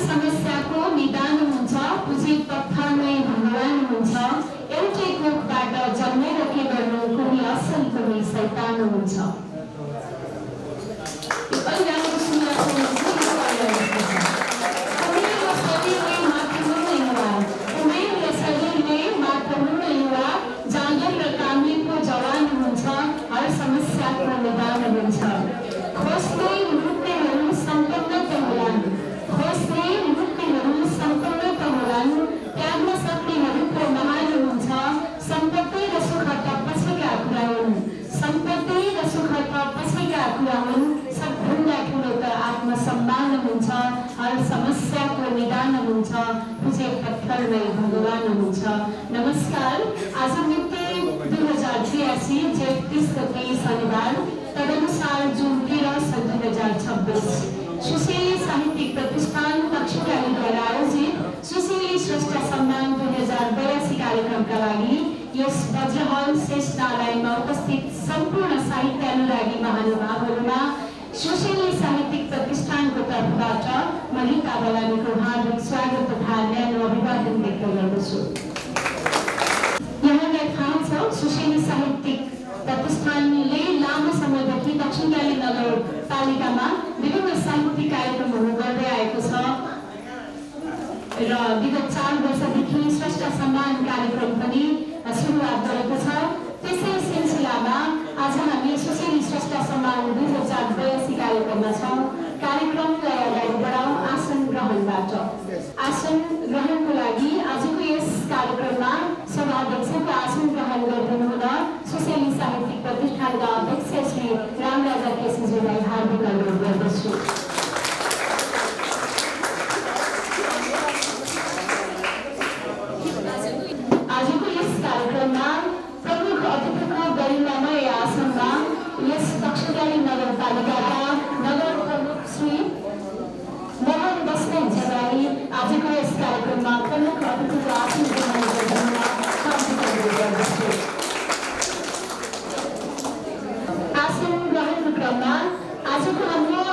समस्याको निदान हुन्छ, पुँजी पत्थरमै भगवान हुन्छ। एउटै कोखबाट जन्मेर के गर्नु, कोही असल कोही शैतान हुन्छ। जाँगर र कामलीको जवान हुन्छ, हर समस्याको निदान हुन्छ। खोज्दै लुट्नेहरू सम्पन्न त होलान्, खोज्दै लुट्नेहरू सम्पन्न त होलान्। त्याग्न सक्नेहरूको महान हुन्छ, सम्पत्ति र सुख त पछिका कुरा हुन्, सम्पत्ति र सुख त पछिका कुरा हुन्। सबभन्दा ठुलो त आत्मसम्मान हुन्छ, हर समस्याको निदान हुन्छ, पुजे पत्थरमै भगवान हुन्छ। नमस्कार। आज मिति 2083 जेठ 30 गते शनिबार, तदनुसार जुन 13 सन् 2026 सुशीली साहित्यिक प्रतिष्ठान दक्षिणकालीद्वारा आयोजित सुशीली श्रेष्ठ सम्मान 2082 कार्यक्रमका लागि यस वज्रहल शेष नारायणमा उपस्थित सम्पूर्ण साहित्य अनुरागी महानुभावहरूमा सुशीली साहित्यिक प्रतिष्ठानको तर्फबाट म रीता बलानीको हार्दिक स्वागत तथा न्यानो अभिवादन व्यक्त गर्दछु। यहाँलाई थाहा छ, सुशीली साहित्यिक प्रतिष्ठानले लामो समयदेखि दक्षिणकाली नगरपालिकामा विभिन्न साहित्यिक कार्यक्रमहरू गर्दै आएको छ र विगत 4 वर्षदेखि श्रेष्ठ सम्मान कार्यक्रम पनि सुरुवात गरेको छ। त्यसै सिलसिलामा आज हामी सुशीली श्रेष्ठ सम्मान 2082 कार्यक्रममा छौँ। कार्यक्रमलाई अगाडि बढाउँ आसन ग्रहणबाट। आसन ग्रहणको लागि आजको यस कार्यक्रममा सभाध्यक्षको आसन ग्रहण गरिदिनु हुन सुशीली साहित्यिक प्रतिष्ठानका अध्यक्ष श्री रामराजा केसीजीलाई हार्दिक अनुरोध गर्दछु। आजको यस कार्यक्रममा प्रमुख अतिथिको गरिमामय आसनमा यस दक्षिणकाली नगरपालिकाका नगर प्रमुख श्री मोहन बस्नेतज्यूलाई आजको यस कार्यक्रममा प्रमुख अतिथिको आसन ग्रहण गरिदिन हार्दिक अनुरोध गर्दछु। आसन ग्रहणको क्रममा आजको हाम्रो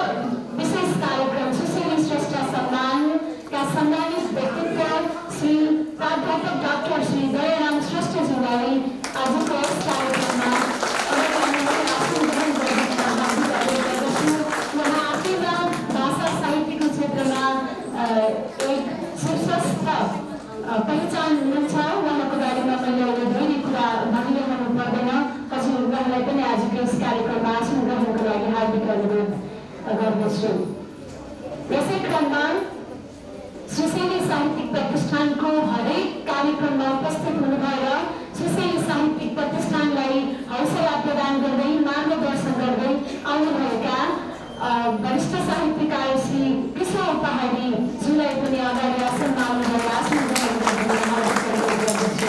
विशेष कार्यक्रम सुशीली श्रेष्ठ सम्मानका सम्मानित व्यक्तित्व श्री प्राध्यापक डाक्टर श्री दयाराम श्रेष्ठज्यूलाई आजको यस कार्यक्रममा आसन ग्रहण गरिदिन हार्दिक अनुरोध गर्दछु। उहाँ आफैमा भाषा साहित्यको क्षेत्रमा एक शीर्षस्थ पहिचान हुनुहुन्छ। उहाँको बारेमा मैले अहिले धेरै कुरा भनिरहनु पर्दैन। हजुरहरूलाई पनि आजको यस कार्यक्रममा आसन ग्रहणको लागि हार्दिक अनुरोध गर्दछु। यसै क्रममा सुशीली साहित्यिक प्रतिष्ठानको हरेक कार्यक्रममा उपस्थित हुनुभएर सुशीली साहित्यिक प्रतिष्ठानलाई हौसला प्रदान गर्दै मार्गदर्शन गर्दै आउनुभएका वरिष्ठ साहित्यकार श्री कृष्ण पहाडी ज्यूलाई पनि अगाडि आसनमा आउनुभएर आसन ग्रहण गरिदिन हार्दिक अनुरोध गर्दछु।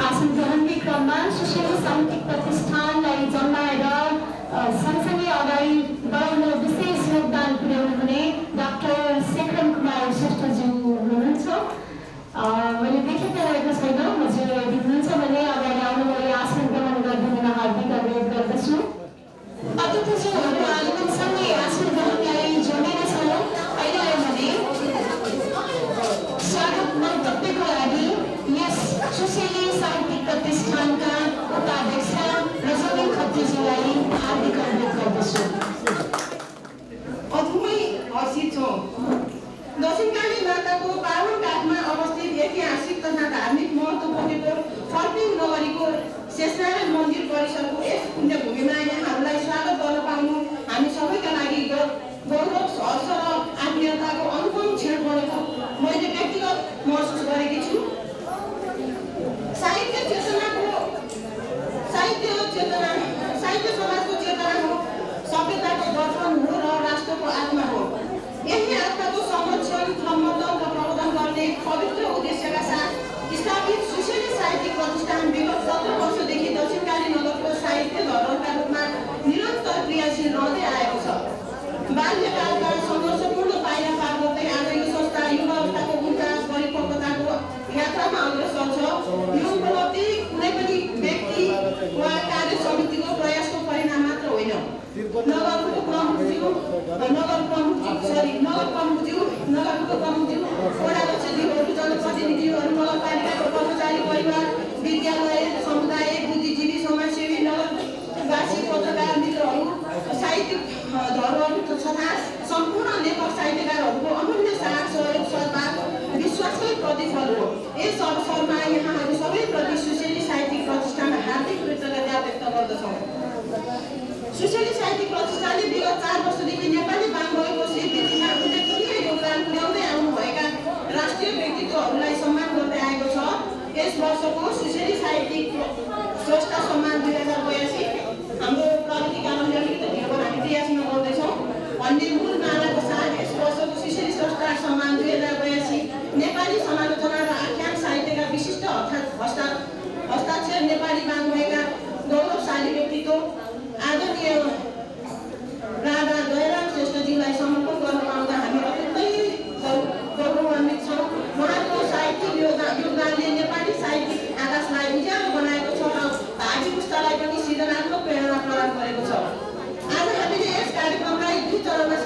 आसन ग्रहणकै क्रममा सुशीली साहित्यिक प्रतिष्ठानलाई जन्माएर सँगसँगै अगाडि बढाउन विशेष योगदान पुर्याउनु हुने डाक्टर शेखर कुमार श्रेष्ठज्यू हुनुहुन्छ। मैले देखेको रहेको छैन, हजुर यदि हुनुहुन्छ भने अगाडि आउनुभयो आसन ग्रहण गरिदिन हार्दिक अनुरोध गर्दछु। अतिथिज्यूहरू आगमनसँगै आसन ग्रहणलाई जोडेर छौँ। अहिले भने स्वागत मन्तव्यको लागि यस सुशीली साहित्यिक प्रतिष्ठानका उपाध्यक्ष रजनी खत्रीज्यूलाई हार्दिक अनुरोध गर्दछु। अथुमै हर्षित छौँ। दक्षिणकाली माताको पावन घाटमा अवस्थित ऐतिहासिक तथा धार्मिक महत्त्व बोकेको फर्पिङ नगरीको शेषनारायण मन्दिर परिसरको यस पुण्यभूमिमा यहाँहरूलाई स्वागत गर्न पाउनु हामी सबैका लागि गौरव, हर्ष र आत्मीयताको अनुपम क्षण बनेको मैले व्यक्तिगत महसुस गरेकी छु। साहित्य समाजको चेतना हो, सभ्यताको दर्पण हो र राष्ट्रको आत्मा हो। यही आत्माको संरक्षण, सम्वर्धन र प्रवर्धन गर्ने पवित्र उद्देश्यका साथ स्थापित सुशीली साहित्यिक प्रतिष्ठान विगत 17 वर्षदेखि दक्षिणकाली नगरको साहित्य धरोहरका रूपमा निरन्तर सम्मान 2082 हाम्रो प्रगति कारणले अलिकति ढिलो बनाउने प्रयासमा गर्दैछौँ भन्ने मूल मालाको साथ यस वर्षको सुश्री स्रष्टा सम्मान 2082 नेपाली समालोचना र आख्यान साहित्यका विशिष्ट हस्ताक्षर नेपाली बाङ्मयका गौरवशाली व्यक्तित्व आदरणीय राधा दयाराम श्रेष्ठजीलाई समर्पण गर्न पाउँदा हामी अत्यन्तै गौरवान्वित छौँ। उहाँको साहित्यिक योगदानले नेपाली साहित्यिक आकाशलाई उज्यालो बनाएको छ र भावी पुस्तालाई पनि सृजनात्मक प्रेरणा प्रदान गरेको छ। आज हामीले यस कार्यक्रमलाई 2 चरणमा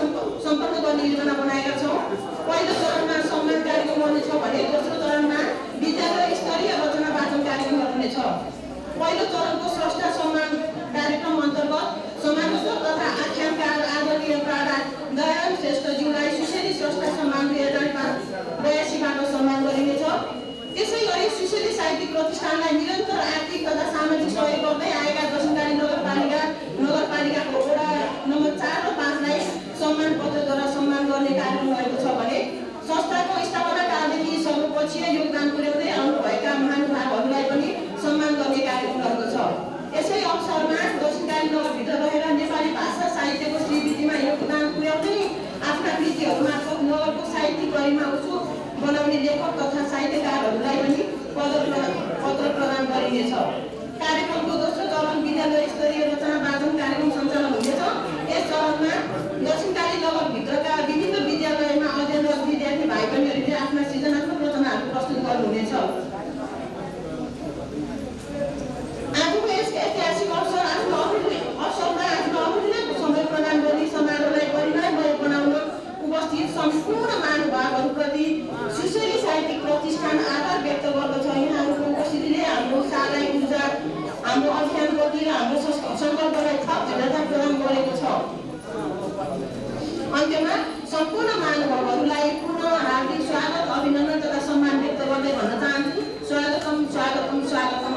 सम्पन्न गर्ने योजना बनाएका छौँ। पहिलो चरणमा सम्मान कार्यक्रम हुनेछ भने दोस्रो चरणमा विद्यालय स्तरीय रचना वाचन कार्यक्रम हुनेछ। पहिलो चरणको स्रष्टा सम्मान कार्यक्रम अन्तर्गत समालोचक तथा आख्यानकार आदरणीय प्राडा दयाराम श्रेष्ठज्यूलाई सुशेली स्रष्टा सम्मान 2082बाट सम्मान गरिनेछ। त्यसै गरी सुशेली साहित्यिक प्रतिष्ठानलाई निरन्तर आर्थिक तथा सामाजिक सहयोग गर्दै आएका दक्षिणकाली नगरपालिकाको वडा नम्बर 4 र 5लाई सम्मान पत्रद्वारा सम्मान गर्ने कार्यक्रम रहेको छ भने संस्थाको स्थापना कालदेखि सर्वपक्षीय योगदान पुर्याउँदै आउनुभएका महानुभावहरूलाई पनि सम्मान गर्ने कार्यक्रम रहेको छ। यसै अवसरमा दक्षिणकाली नगरभित्र रहेर नेपाली भाषा साहित्यको श्रीवृद्धिमा योगदान पुर्याउँदै आफ्ना कृतिहरू मार्फत नगरको साहित्यिक गरिमा उच्च बनाउने लेखक तथा साहित्यकारहरूलाई पनि पत्र प्रदान गरिनेछ। कार्यक्रमको दोस्रो चरण विद्यालय स्तरीय रचना वाचन कार्यक्रम सञ्चालन हुनेछ। यस चरणमा दक्षिणकाली नगरभित्रका विभिन्न विद्यालयमा अध्ययनरत विद्यार्थी भाइ बहिनीहरूले आफ्ना सृजनात्मक रचनाहरू प्रस्तुत गर्नुहुनेछ। आजको यस ऐतिहासिक अवसरमा आफ्नो अमूल्य समय प्रदान गर्ने समारोहलाई परिमाणमय बनाउन उपस्थित सम्पूर्ण महानुभावहरूप्रति सुशेली साहित्यिक प्रतिष्ठान आभार व्यक्त गर्दछ। यहाँहरूको उपस्थितिले हाम्रो सालाई ऊर्जा, हाम्रो अध्ययन गति र हाम्रो सङ्कल्पलाई थप दृढता प्रदान गरेको छ। अन्त्यमा सम्पूर्ण महानुभावहरूलाई पुनः हार्दिक स्वागत, अभिनन्दन तथा सम्मान व्यक्त गर्दै भन्न चाहन्छु। स्वागतम स्वागतम स्वागतम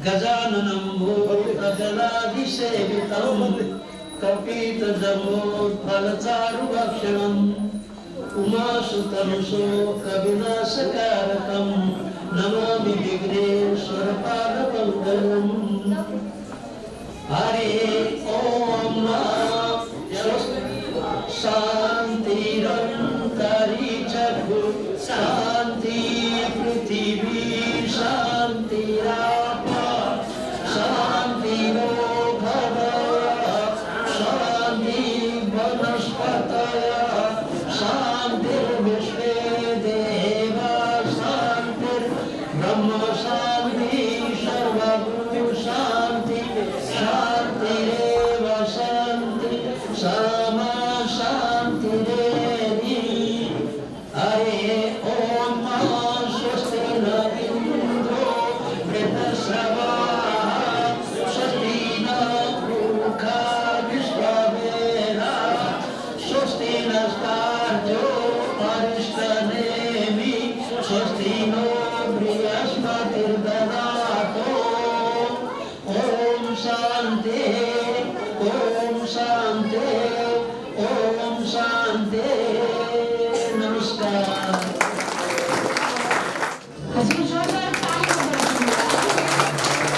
गजाननं भूतजलादिसेवितं कपितजम्बोत्फलचारुभक्षणम् उमासुतं शोकविनाशकारकं नमामि विघ्नेश्वरपादपङ्कजम्। हरे ॐ शान्तिरन्तरि चक्षु शान्ति पृथिवी शान्तिरात्मा शान्तिरो भव शान्ति वनस्पतयः शान्तिर्विश्वे देवा शान्तिर्ब्रह्म शान्ति सर्वभूत शान्ति शान्तिरेव शान्ति सामा शान्तिरेधि। हरे ॐ स्वस्ति न इन्द्रो वृद्धश्रवाः स्वस्ति न पूषा विश्ववेदाः स्वस्ति नस्तार्क्ष्यो अरिष्टनेमि स्वस्ति नो बृहस्पतिर्दधातु। ॐ शान्ति ॐ शान्ति ॐ शान्ति। नमस्कार। हजुर जोरदार ताली बजाउनुहोस्।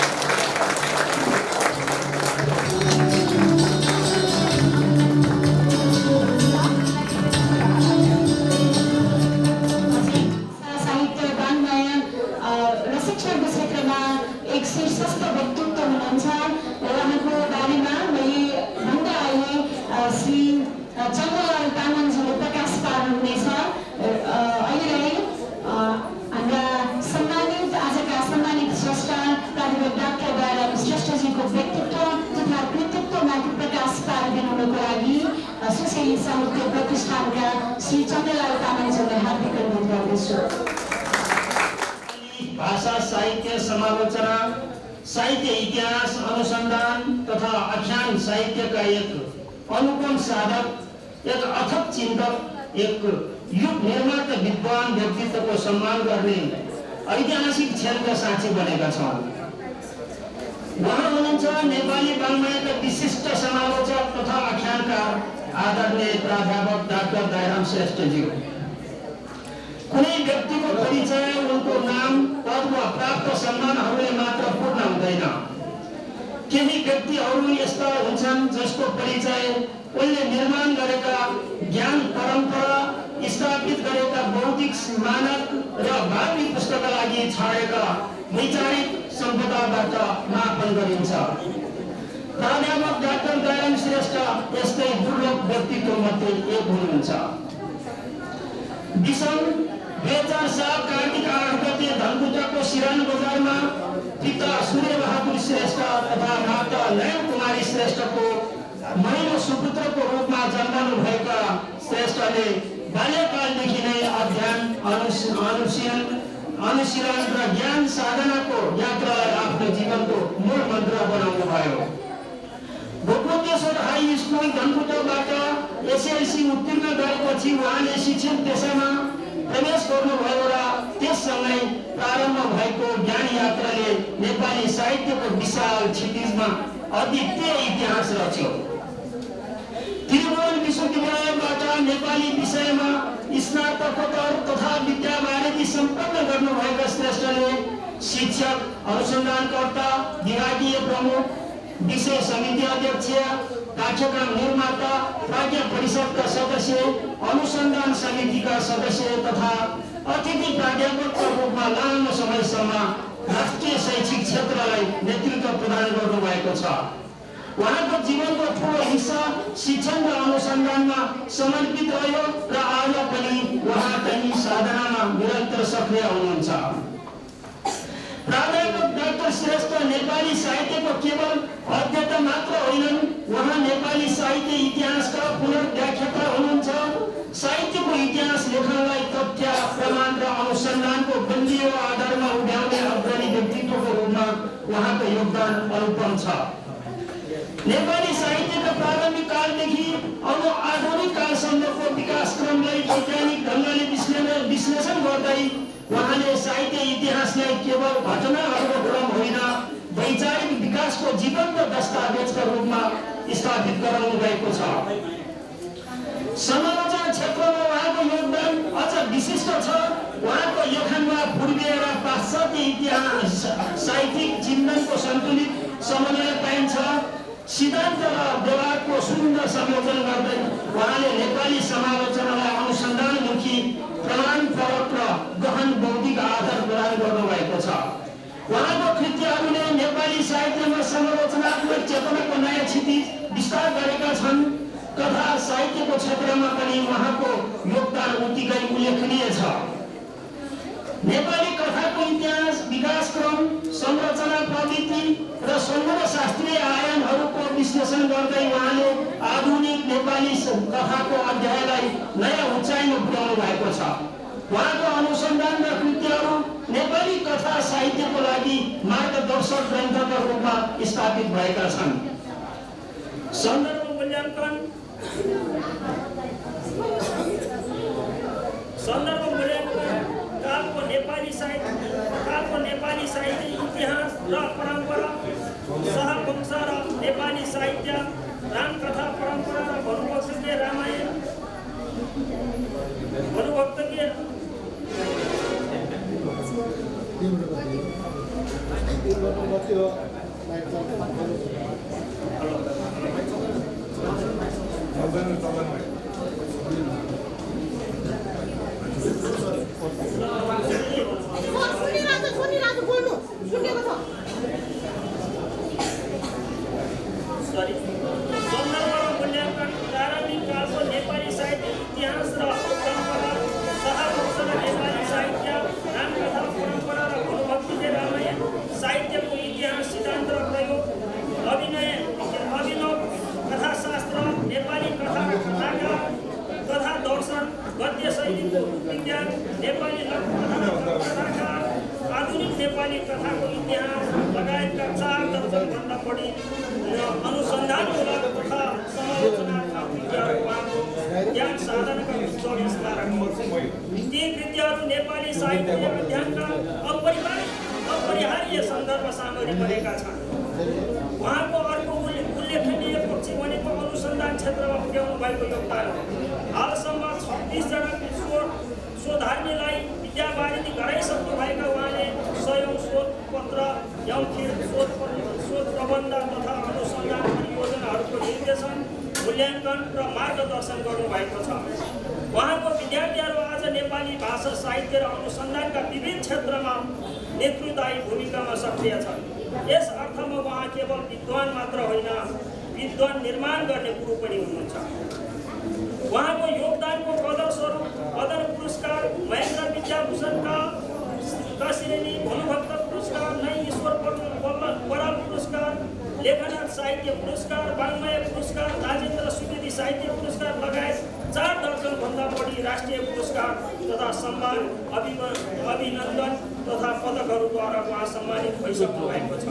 र शिक्षणको क्षेत्रमा एक शीर्षस्थ व्यक्तित्व हुनुहुन्छ। उहाँको बारेमा मैले भन्दा अहिले श्री चन्द्रलाल तामाङजीले प्रकाश पार्नुहुनेछ। अहिले हाम्रा सम्मानित आजका सम्मानित स्रष्टा प्राध्यापक डाक्टर दयाराम श्रेष्ठजीको व्यक्तित्व तथा कृतित्वमाथि प्रकाश पारिदिनुको लागि सुशेली साहित्य प्रतिष्ठानका श्री चन्द्रलाल तामाङजीलाई हार्दिक अनुरोध गर्दछु। भाषा साहित्य समालोचना, साहित्य इतिहास अनुसन्धान तथा आख्यान साहित्यका एक अनुपम साधक, एक अथक चिन्तक, एक युग निर्माता विद्वान व्यक्तित्वको सम्मान गर्ने ऐतिहासिक क्षणका साक्षी बनेका छौँ। उहाँ हुनुहुन्छ नेपाली वाङ्मयका विशिष्ट समालोचक तथा आख्यानकार आदरणीय प्राध्यापक डाक्टर दयाराम श्रेष्ठजी। कुनै व्यक्तिको परिचय उनको नाम पद वा प्राप्त सम्मानहरूले मात्र पूर्ण हुँदैन। केही व्यक्तिहरू यस्ता हुन्छन् जसको परिचय उनले निर्माण गरेका ज्ञान परम्परा, स्थापित गरेका बौद्धिक मानक र भावी पुस्तकका लागि छाडेका वैचारिक सम्पदाबाट मापन गरिन्छ। प्राध्यापक डाक्टर दयाराम श्रेष्ठ यस्तै दुर्लभ व्यक्तित्वमध्ये एक हुनुहुन्छ। विषम 2007 कार्तिक 8 गते धनकुटाको सिरान बजारमा पिता सूर्य बहादुर श्रेष्ठ तथा माता नयन कुमारी श्रेष्ठको महिलो सुपुत्रको रूपमा जन्मनु भएका श्रेष्ठले बाल्यकालदेखि नै अध्ययन, अनुशीलन र ज्ञान साधनाको यात्रालाई आफ्नो जीवनको मूल मन्त्र बनाउनु भयो। गोपकोटेश्वर हाई स्कुल धनकुटाबाट एसएलसी उत्तीर्ण गरेपछि उहाँले शिक्षण पेसामा प्रवेश गर्नुभयो र त्यससँगै प्रारम्भ भएको ज्ञान यात्राले नेपाली साहित्यको विशाल क्षितिजमा अद्वितीय इतिहास रच्यो। त्रिभुवन विश्वविद्यालयबाट नेपाली विषयमा स्नातकोत्तर तथा विद्यावारिधि सम्पन्न गर्नुभएका श्रेष्ठले शिक्षक, अनुसन्धानकर्ता, विभागीय प्रमुख, विषय समिति अध्यक्ष, पाठ्यक्रम निर्माता, प्राज्ञ परिषदका सदस्य, अनुसन्धान समितिका सदस्य तथा अतिथि प्राध्यापकका रूपमा लामो समयसम्म राष्ट्रिय शैक्षिक क्षेत्रलाई नेतृत्व प्रदान गर्नुभएको छ। उहाँको जीवनको ठुलो हिस्सा शिक्षण र अनुसन्धानमा समर्पित रह्यो र आज पनि उहाँ त्यही साधनामा निरन्तर सक्रिय हुनुहुन्छ। प्राध्यापक डाक्टर श्रेष्ठ नेपाली साहित्यको केवल अध्येता मात्र होइनन्, उहाँ नेपाली साहित्य इतिहासका पुनर्व्याख्याता हुनुहुन्छ। साहित्यको इतिहास लेखनलाई तथ्य, प्रमाण र अनुसन्धानको बलियो आधारमा उभ्याउने अग्रणी व्यक्तित्वको रूपमा उहाँको योगदान अनुपम छ। नेपाली साहित्यका प्रारम्भिक कालदेखि आधुनिक कालसम्मको विकासक्रमलाई वैज्ञानिक ढङ्गले विश्लेषण गर्दै उहाँले साहित्य इतिहासलाई केवल घटनाहरूको क्रम होइन, वैचारिक विकासको जीवन्त दस्तावेजका रूपमा स्थापित गराउनु भएको छ। समालोचना क्षेत्रमा उहाँको योगदान अझ विशिष्ट छ। उहाँको लेखनमा पूर्वीय र पाश्चात्य इतिहास साहित्यिक चिन्तनको सन्तुलित समन्वय पाइन्छ। सिद्धान्त र व्यवहारको सुन्दर संयोजन गर्दै उहाँले नेपाली समालोचनालाई अनुसन्धानमुखी, प्रमाणपरक र गहन बौद्धिक आधार प्रदान गर्नुभएको छ। उहाँको कृतिहरूले नेपाली साहित्यमा समालोचनात्मक चेतनाको नयाँ क्षितिज विस्तार गरेका छन्। कथा साहित्यको क्षेत्रमा पनि उहाँको योगदान उत्तिकै उल्लेखनीय छ। नेपाली कथाको इतिहास, विकासक्रम, संरचना प्रवृत्ति र सङ्गत शास्त्रीय आयामहरूको विश्लेषण गर्दै उहाँले आधुनिक नेपाली कथाको अध्यायलाई नयाँ उचाइमा पुर्याउनु भएको छ। उहाँको अनुसन्धान र कृतिहरू नेपाली कथा साहित्यको लागि मार्गदर्शक ग्रन्थका रूपमा स्थापित भएका छन्। सन्दर्भ मूल्याङ्कन कालको नेपाली साहित्य इतिहास र परम्परा, सहवंश र नेपाली साहित्य, रामकथा परम्परा र भानुभक्तकीय रामायण, भानुभक्तकीय कथाको इतिहास लगायतका 4 दर्जनभन्दा बढी अनुसन्धानमूलक तथा समालोचनात्मक कृतिहरू उहाँको ज्ञान साधनका विषयमा ती कृतिहरू नेपाली साहित्य अध्ययनका अपरिहार्य सन्दर्भ सामग्री बनेका छन्। उहाँको अर्को उल्लेखनीय पक्ष भनेको अनुसन्धान क्षेत्रमा पुर्याउनु भएको योगदान हो। हालसम्म 26 जना शोधकर्मीलाई विद्यावारिधि गराइसक्नु भएका उहाँले 100औं शोधपत्र, एमफिल, शोध प्रबन्ध तथा अनुसन्धान परियोजनाहरूको निर्देशन, मूल्याङ्कन र मार्गदर्शन गर्नुभएको छ। उहाँको विद्यार्थीहरू आज नेपाली भाषा, साहित्य र अनुसन्धानका विविध क्षेत्रमा नेतृत्वदायी भूमिकामा सक्रिय छन्। यस अर्थमा उहाँ केवल विद्वान मात्र होइन, विद्वान निर्माण गर्ने गुरु पनि हुनुहुन्छ। उहाँको योगदानको कदरस्वरूप पद्म पुरस्कार, महेन्द्र विद्याभूषणका श्रेणी, भानुभक्त पुरस्कार, नै ईश्वर बराल पुरस्कार, लेखनाथ साहित्य पुरस्कार, वाङ्मय पुरस्कार, राजेन्द्र सुवेदी साहित्य पुरस्कार लगायत 4 दर्जनभन्दा बढी राष्ट्रिय पुरस्कार तथा सम्मान, अभिनन्दन तथा पदकहरूद्वारा उहाँ सम्मानित भइसक्नु भएको छ।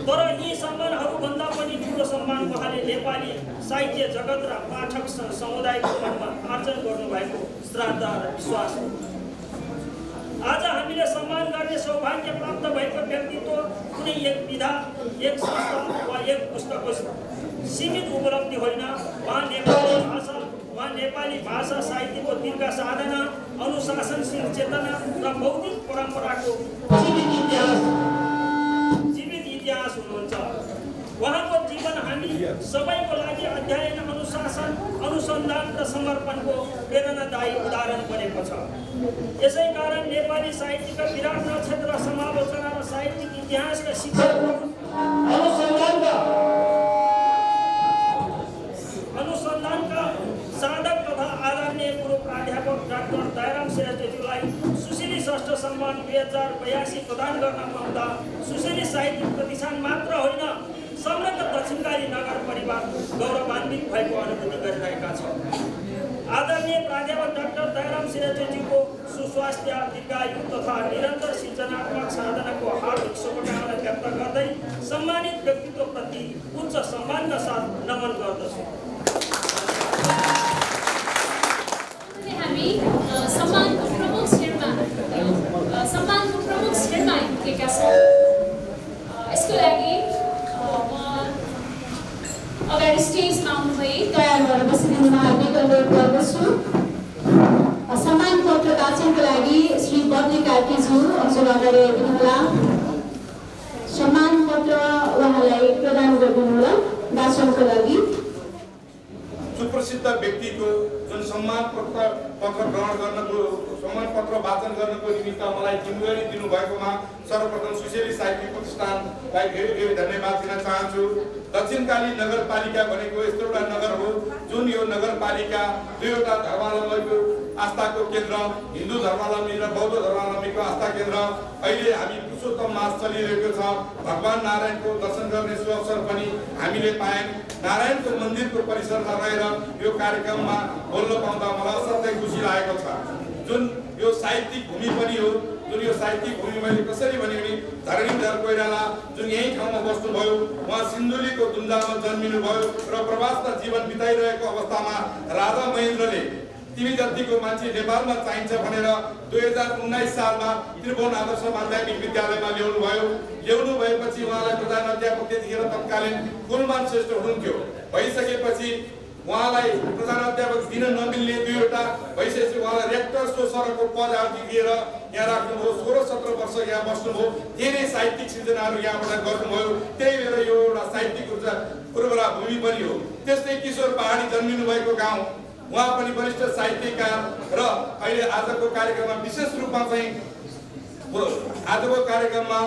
तर यी सम्मानहरूभन्दा पनि ठुलो सम्मान उहाँले नेपाली साहित्य जगत र पाठक समुदायको मनमा आर्जन गर्नुभएको श्रद्धा र विश्वास हो। आज हामीले सम्मान गर्ने सौभाग्य प्राप्त भएको व्यक्तित्व कुनै एक विधा, एक संस्था वा एक पुस्तकको सीमित उपलब्धि होइन। उहाँ नेपाली भाषा साहित्यको दीर्घ साधना, अनुशासनशील चेतना र बौद्धिक परम्पराको जीवित इतिहास हुनुहुन्छ। उहाँको जीवन हामी सबैको लागि अध्ययन, अनुशासन, अनुसन्धान र समर्पणको प्रेरणादायी उदाहरण बनेको छ। यसै कारण नेपाली साहित्यका विराट नक्षत्र, समालोचना र साहित्यिक इतिहासका शिक्षक, अनुसन्धानका साधक तथा आदरणीय गुरु प्राध्यापक डाक्टर दयाराम श्रेष्ठज्यूलाई सुशीली षष्ठ सम्मान 2082 प्रदान गर्न पाउँदा सुशीली साहित्यिक प्रतिष्ठान मात्र होइन, समग्र दक्षिणकाली नगर परिवार गौरवान्वित भएको अनुभूति गरिरहेका छौँ। आदरणीय प्राध्यापक डाक्टर दयाराम श्रेष्ठज्यूको सुस्वास्थ्य, दीर्घायु तथा निरन्तर सृजनात्मक साधनाको हार्दिक शुभकामना व्यक्त गर्दै सम्मानित व्यक्तित्वप्रति उच्च सम्मानका साथ नमन गर्दछु। हामी सम्मानको प्रमुख श्रेणीमा आइपुगेका छौँ। यसको लागि अगाडि स्टेजमा आउनुभए तयार भएर बसिदिनु हार्दिक अनुरोध गर्दछु। सम्मान पत्र वाचनको लागि श्री बद्री कार्कीज्यू हजुर अगाडि आइदिनुहोला। सम्मान पत्र उहाँलाई प्रदान गरिदिनुहोला वाचनको लागि। सुप्रसिद्ध व्यक्तिको जुन सम्मान पत्र ग्रहण गर्नको, सम्मान पत्र वाचन गर्नको निमित्त मलाई जिम्मेवारी दिनुभएकोमा सर्वप्रथम सुशीली साहित्य प्रतिष्ठानलाई धेरै धेरै धन्यवाद दिन चाहन्छु। दक्षिणकाली नगरपालिका भनेको यस्तो एउटा नगर हो जुन यो नगरपालिका दुईवटा धर्मावलम्बीको आस्थाको केन्द्र, हिन्दू धर्मावलम्बी र बौद्ध धर्मावलम्बीको आस्था केन्द्र। अहिले हामी पुरुषोत्तम मास चलिरहेको छ। भगवान नारायणको दर्शन गर्ने सुअवसर पनि हामीले पायौँ। नारायणको मन्दिरको परिसरमा रहेर यो कार्यक्रममा बोल्न पाउँदा मलाई असाध्यै खुसी लागेको छ। जुन यो साहित्यिक भूमि पनि हो, जुन यो साहित्यिक भूमि मैले कसरी भने धरणीधर कोइराला जुन यही ठाउँमा बस्नुभयो, उहाँ सिन्धुलीको दुम्जामा जन्मिनुभयो र प्रवासमा जीवन बिताइरहेको अवस्थामा राजा महेन्द्रले तिमी जतिको मान्छे नेपालमा चाहिन्छ भनेर 2019 सालमा त्रिभुवन आदर्श माध्यमिक विद्यालयमा ल्याउनु भएपछि उहाँलाई प्रधान अध्यापक त्यतिखेर तत्कालीन कुलमान श्रेष्ठ हुनुहुन्थ्यो। भइसकेपछि उहाँलाई प्रधान अध्यापक दिन नमिल्ने दुईवटा भइसकेपछि उहाँलाई रेक्टर सरको पद दिएर यहाँ राख्नुभयो। 16-17 वर्ष यहाँ बस्नुभयो। धेरै साहित्यिक सृजनाहरू यहाँबाट गर्नुभयो। त्यही भएर यो एउटा साहित्यिक उर्वरा भूमि पनि हो। त्यस्तै किशोर पहाडी जन्मिनु भएको गाउँ, उहाँ पनि वरिष्ठ साहित्यकार र अहिले आजको कार्यक्रममा विशेष रूपमा चाहिँ आजको कार्यक्रममा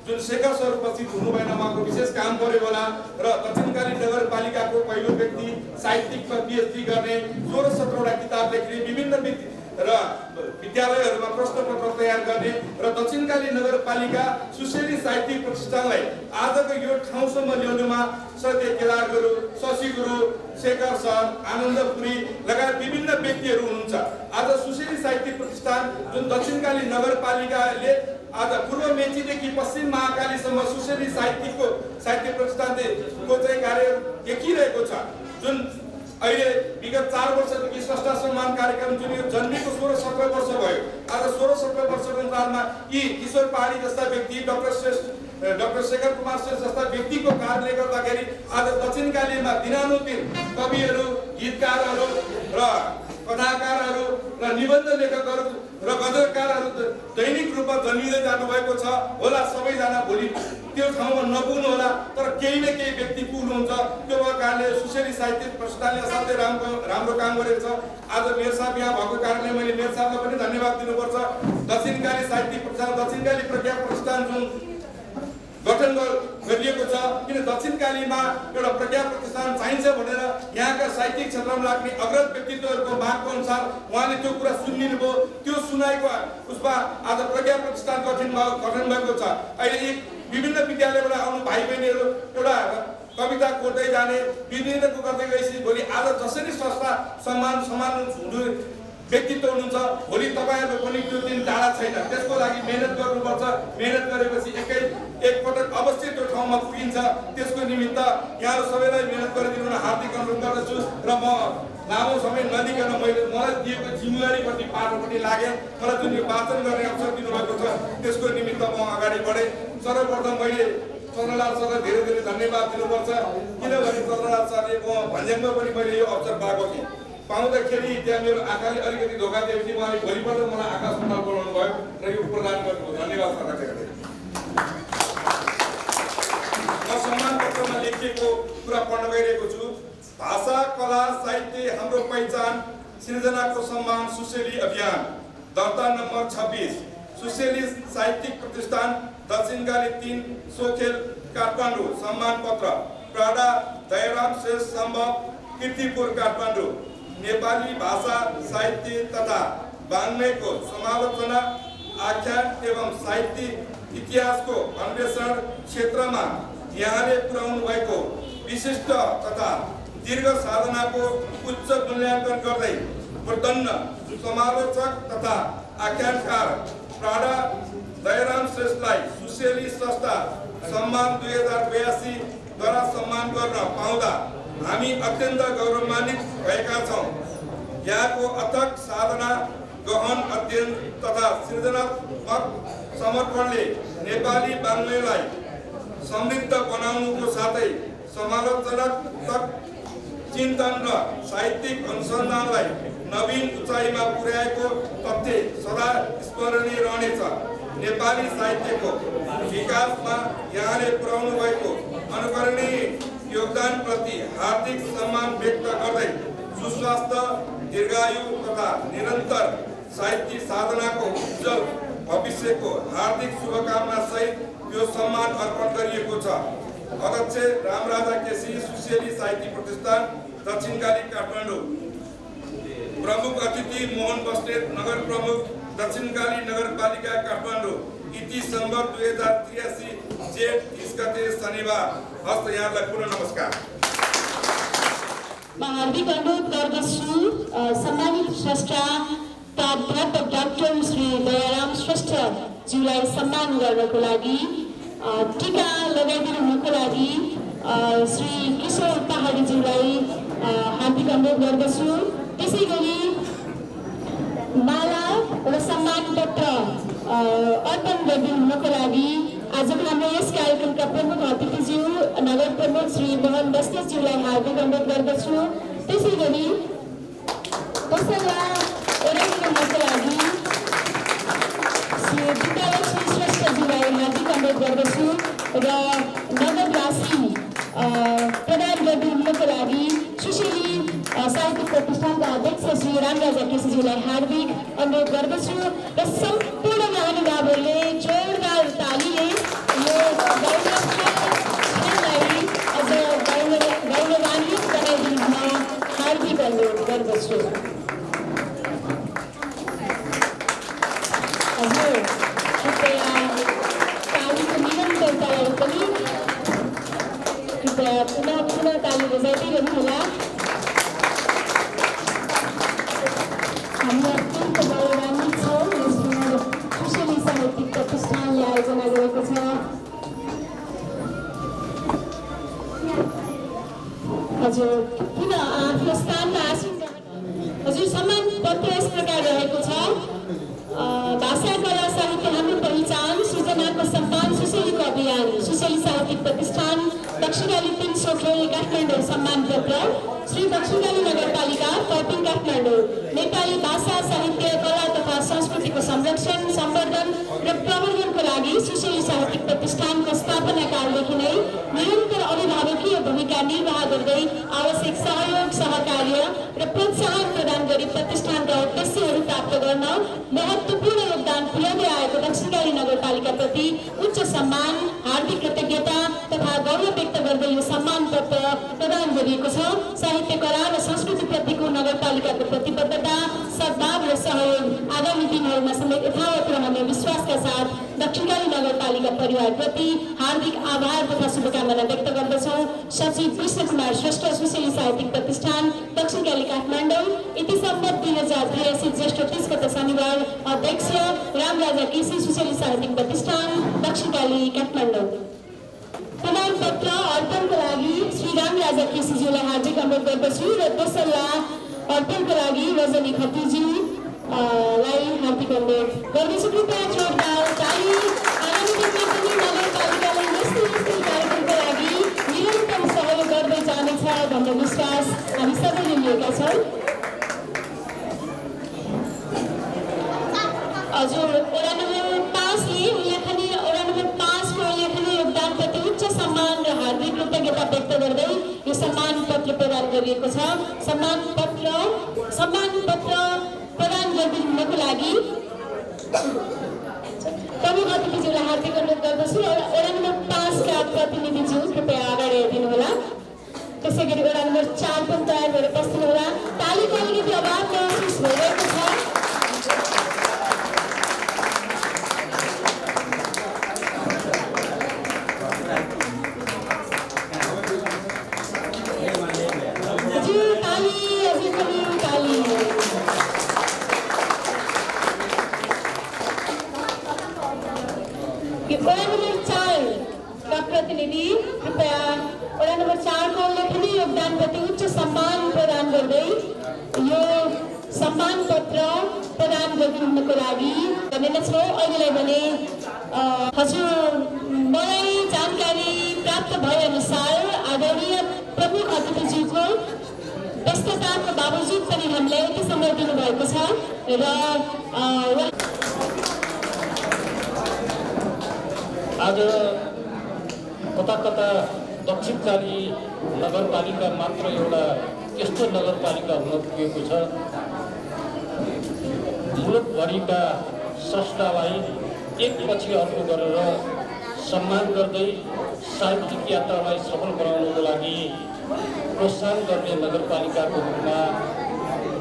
जुन शेखर सर उपस्थित हुनुभएन, उहाँको विशेष काम पर्यो होला र दक्षिणकाली नगरपालिकाको पहिलो व्यक्ति, साहित्यिकमा PhD गर्ने, 16-17 वटा किताब लेख्ने, विभिन्न विद्यालयहरूमा प्रश्नपत्र तयार गर्ने र दक्षिणकाली नगरपालिका सुशेली साहित्यिक प्रतिष्ठानलाई आजको यो ठाउँसम्म ल्याउनुमा सत्य केदार गुरु, शशि गुरु, शेखर सर, आनन्द पुरी लगायत विभिन्न व्यक्तिहरू हुनुहुन्छ। आज सुशेली साहित्यिक प्रतिष्ठान जुन दक्षिणकाली नगरपालिकाले आज पूर्व मेचीदेखि पश्चिम महाकालीसम्म सुशेली साहित्य प्रतिष्ठानको चाहिँ कार्य देखिरहेको छ। जुन अहिले विगत 4 वर्षदेखि स्रष्टा सम्मान कार्यक्रम जुन यो जन्मेको 16-17 वर्ष भयो। आज 16-17 वर्षको अन्तरालमा यी किशोर पहाडी जस्ता व्यक्ति, डाक्टर शेखर कुमार श्रेष्ठ जस्ता व्यक्तिको कारणले गर्दाखेरि आज दक्षिणकालीमा दिनानुदिन कविहरू, गीतकारहरू र कथाकारहरू र निबन्ध लेखकहरू र गजलकारहरू दैनिक रूपमा जन्मिँदै जानुभएको छ होला। सबैजना भोलि त्यो ठाउँमा नपुग्नु होला, तर केही न केही व्यक्ति पुग्नुहुन्छ। त्यो कारणले सुशेली साहित्य प्रतिष्ठानले असाध्यै राम्रो काम गरेको छ। आज मेयर साहब यहाँ भएको कारणले मैले मेयर साहबलाई पनि धन्यवाद दिनुपर्छ। दक्षिणकाली साहित्य प्रतिष्ठान, दक्षिणकाली प्रज्ञा प्रतिष्ठान जुन गठन गरिएको छ, किन दक्षिणकालीमा एउटा प्रज्ञा प्रतिष्ठान चाहिन्छ भनेर यहाँका साहित्यिक क्षेत्रमा लाग्ने अग्रज व्यक्तित्वहरूको मागको अनुसार उहाँले त्यो कुरा सुनिदिनुभयो। त्यो सुनाएको उसमा आज प्रज्ञा प्रतिष्ठान गठन भएको छ। अहिले विभिन्न विद्यालयबाट आउनु भाइ बहिनीहरू एउटा कविता कोर्दै जाने, विभिन्नको गर्दै गएपछि भोलि आज जसरी संस्था सम्मान व्यक्तित्व हुनुहुन्छ, भोलि तपाईँहरूको पनि त्यो दिन टाढा छैन। त्यसको लागि मेहनत गर्नुपर्छ। मेहनत गरेपछि एकपटक अवश्य त्यो ठाउँमा पुगिन्छ। त्यसको निमित्त यहाँहरू सबैलाई मेहनत गरिदिनु हार्दिक अनुरोध गर्दछु र म लामो समय नदिकन मलाई दिएको जिम्मेवारीप्रति पाटोपट्टि लागेँ। मलाई जुन यो वाचन गर्ने अवसर दिनुभएको छ त्यसको निमित्त म अगाडि बढेँ। सर्वप्रथम मैले चन्द्रलाल सरलाई धेरै धेरै धन्यवाद दिनुपर्छ, किनभने चन्द्रलाल सरले म भन्ज्याङमा पनि मैले यो अवसर पाएको थिएँ। पाउँदाखेरि त्यहाँ मेरो आँखाले अलिकति धोका दिएपछि उहाँले भोलिपल्ट मलाई आँखा अस्पताल बोलाउनु भयो र यो प्रदान गर्नुभयो। धन्यवाद सरलाई। म सम्मान पत्रमा लेखिएको कुरा पढ्न गइरहेको छु। भाषा, कला, साहित्य हाम्रो पहिचान, सृजनाको सम्मान, सुशेली अभियान, दर्ता नम्बर 26, सुशेली साहित्यिक प्रतिष्ठान, दक्षिणकाली 3, सोखेल, काठमाडौँ। सम्मान पत्र प्राडा दयाराम श्रेष्ठ सम्भव, कीर्तिपुर, काठमाडौँ। नेपाली भाषा, साहित्य तथा वाङ्मयको समालोचना, आख्यान एवं साहित्य इतिहासको अन्वेषण क्षेत्रमा यहाँले पुर्याउनु भएको विशिष्ट तथा दीर्घ साधनाको उच्च मूल्याङ्कन गर्दै प्रदन्न समालोचक तथा आख्यानकार प्राडा दयाराम श्रेष्ठलाई सुशेली स्रष्टा सम्मान 2082 द्वारा सम्मान गर्न पाउँदा हामी अत्यन्त गौरवान्वित भएका छौँ। यहाँको अथक साधना, गहन अध्ययन तथा सृजनात्मक समर्पणले नेपाली वाङ्मयलाई समृद्ध बनाउनुको साथै समालोचनात्मक चिन्तन र साहित्यिक अनुसन्धानलाई नवीन उचाइमा पुर्याएको तथ्य सदा स्मरणीय रहनेछ। नेपाली साहित्यको विकासमा यहाँले पुर्याउनु भएको अनुकरणीय योगदानप्रति हार्दिक सम्मान व्यक्त गर्दै सुस्वास्थ्य, दीर्घायु तथा निरन्तर साहित्य साधनाको उज्जवल भविष्यको हार्दिक शुभकामना सहित यो सम्मान अर्पण गरिएको छ। अध्यक्ष रामराजा केसी, सुशेली साहित्य प्रतिष्ठान, दक्षिणकाली, काठमाडौँ। प्रमुख अतिथि मोहन बस्नेत, नगर प्रमुख, दक्षिणकाली नगरपालिका, काठमाडौँ। इति सम्बर 2083 जेठ 30 गते शनिबार। हस्त यहाँलाई पुनः नमस्कार। म हार्दिक अनुरोध गर्दछु सम्मानित स्रष्टा प्राध्यापक डाक्टर श्री दयाराम श्रेष्ठज्यूलाई सम्मान गर्नको लागि, टीका लगाइदिनु हुनुको लागि श्री किशोर पहाडीज्यूलाई हार्दिक अनुरोध गर्दछु। त्यसै गरी माला र सम्मान पत्र अर्पण गरिदिनु हुनुको लागि आजको हाम्रो यस कार्यक्रमका प्रमुख अतिथिज्यू नगर प्रमुख श्री मोहन बस्नेतज्यूलाई हार्दिक अनुरोध गर्दछु। त्यसै गरी कसैलाई ओराइदिनुको लागि श्री विद्यालक्ष्मी श्रेष्ठज्यूलाई हार्दिक अनुरोध गर्दछु र नगरवासी प्रदान गरिदिनुको लागि सुशेली साहित्य प्रतिष्ठानका अध्यक्ष श्री रामराजा केसीज्यूलाई हार्दिक अनुरोध गर्दछु र सम्पूर्ण महानुभावहरूले जोरदार तालीले यो गौरवलाई अझ गौरवान्वित बनाइदिनुमा हार्दिक अनुरोध गर्दछु। हजुर किन आफ्नो स्थानमा आसीन हजुर सम्मान पत्र यस प्रकार रहेको छ भाषा कला साहित्य हाम्रो पहिचान सृजनाको सम्मान सुशेलीको अभियान सुशेली साहित्यिक प्रतिष्ठान दक्षिणकाली 3 सोखेल काठमाडौँ सम्मान पत्र श्री दक्षिणकाली नगरपालिका फर्पिङ काठमाडौँ नेपाली भाषा साहित्य कला तथा संस्कृतिको संरक्षण सम्वर्धन र प्रवर्धनको लागि सुशेली साहित्यिक प्रतिष्ठानको स्थापना कालदेखि नै निरन्तर अभिभावकीय भूमिका निर्वाह गर्दै आवश्यक सहयोग सहकार्य र प्रोत्साहन प्रदान गरी प्रतिष्ठानका उद्देश्यहरू प्राप्त गर्न महत्त्वपूर्ण योगदान पुर्याउँदै आएको दक्षिणकाली नगरपालिकाप्रति उच्च सम्मान हार्दिक कृतज्ञता तथा गौरव व्यक्त गर्दै यो सम्मान पत्र प्रदान गरिएको छ साहित्य कला र संस्कृतिप्रतिको नगरपालिकाको प्रतिबद्धता सद्भाव र सहयोग आगामी दिनहरूमा समेत यथावत रहने विश्वासका साथ दक्षिणकाली नगरपालिका परिवारप्रति हार्दिक आभार तथा शुभकामना व्यक्त गर्दछौँ। सचिव कृष्ण कुमार श्रेष्ठ सुशेली साहित्यिक प्रतिष्ठान दक्षिणकाली काठमाडौँ इति सम्बत 2083 ज्येष्ठ 30 गते शनिबार अध्यक्ष रामराजा केसी सुशेली साहित्यिक प्रतिष्ठान दक्षिणकाली काठमाडौँ। प्रमाणपत्र अर्पणको लागि श्री रामराजा केसीज्यूलाई हार्दिक अनुरोध गर्दछु र दोस्रो अर्पणको लागि रजनी खत्रीजी लाई हार्दिक अनुरोध गर्दछु। कृपया जोरदार ताली। आगामी दिनमा पनि नगरपालिकाले यस्तै कार्यक्रमको लागि निरन्तर सहयोग गर्दै जानेछ भन्ने विश्वास हामी सबैले लिएका छौँ। हजुर वडा नम्बर 5 ले उल्लेखनीय वडा नम्बर 5 को उल्लेखनीय योगदानप्रति उच्च सम्मान र हार्दिक कृतज्ञता व्यक्त गर्दै यो सम्मान पत्र प्रदान गरिएको छ। सम्मान पत्र प्रदान गरिदिनुको लागि प्रमुख अतिथिज्यूलाई हार्दिक अनुरोध गर्दछु। वडा नम्बर 5 का प्रतिनिधिज्यू कृपया अगाडि आइदिनुहोला। त्यसै गरी वडा नम्बर 4 पनि तयार भएर बस्नुहोला। तालीको अलिकति अभाव महसुस भइरहेको छ। वडा नम्बर 4 का प्रतिनिधि कृपया वडा नम्बर 4 को उल्लेखनीय योगदानप्रति उच्च सम्मान प्रदान गर्दै यो सम्मान पत्र प्रदान गरिदिनुको लागि भनेको छौँ। अहिलेलाई भने हजुर मलाई जानकारी प्राप्त भए अनुसार आदरणीय प्रमुख अतिथिज्यूको व्यस्तताको बावजुद पनि हामीलाई यति समय दिनुभएको छ र आज कता कता दक्षिणकाली नगरपालिका मात्र एउटा यस्तो नगरपालिका हुन पुगेको छ मुलुकभरिका संस्थालाई एकपछि अर्को गरेर सम्मान गर्दै साहित्यिक यात्रालाई सफल बनाउनको लागि प्रोत्साहन गर्ने नगरपालिकाको रूपमा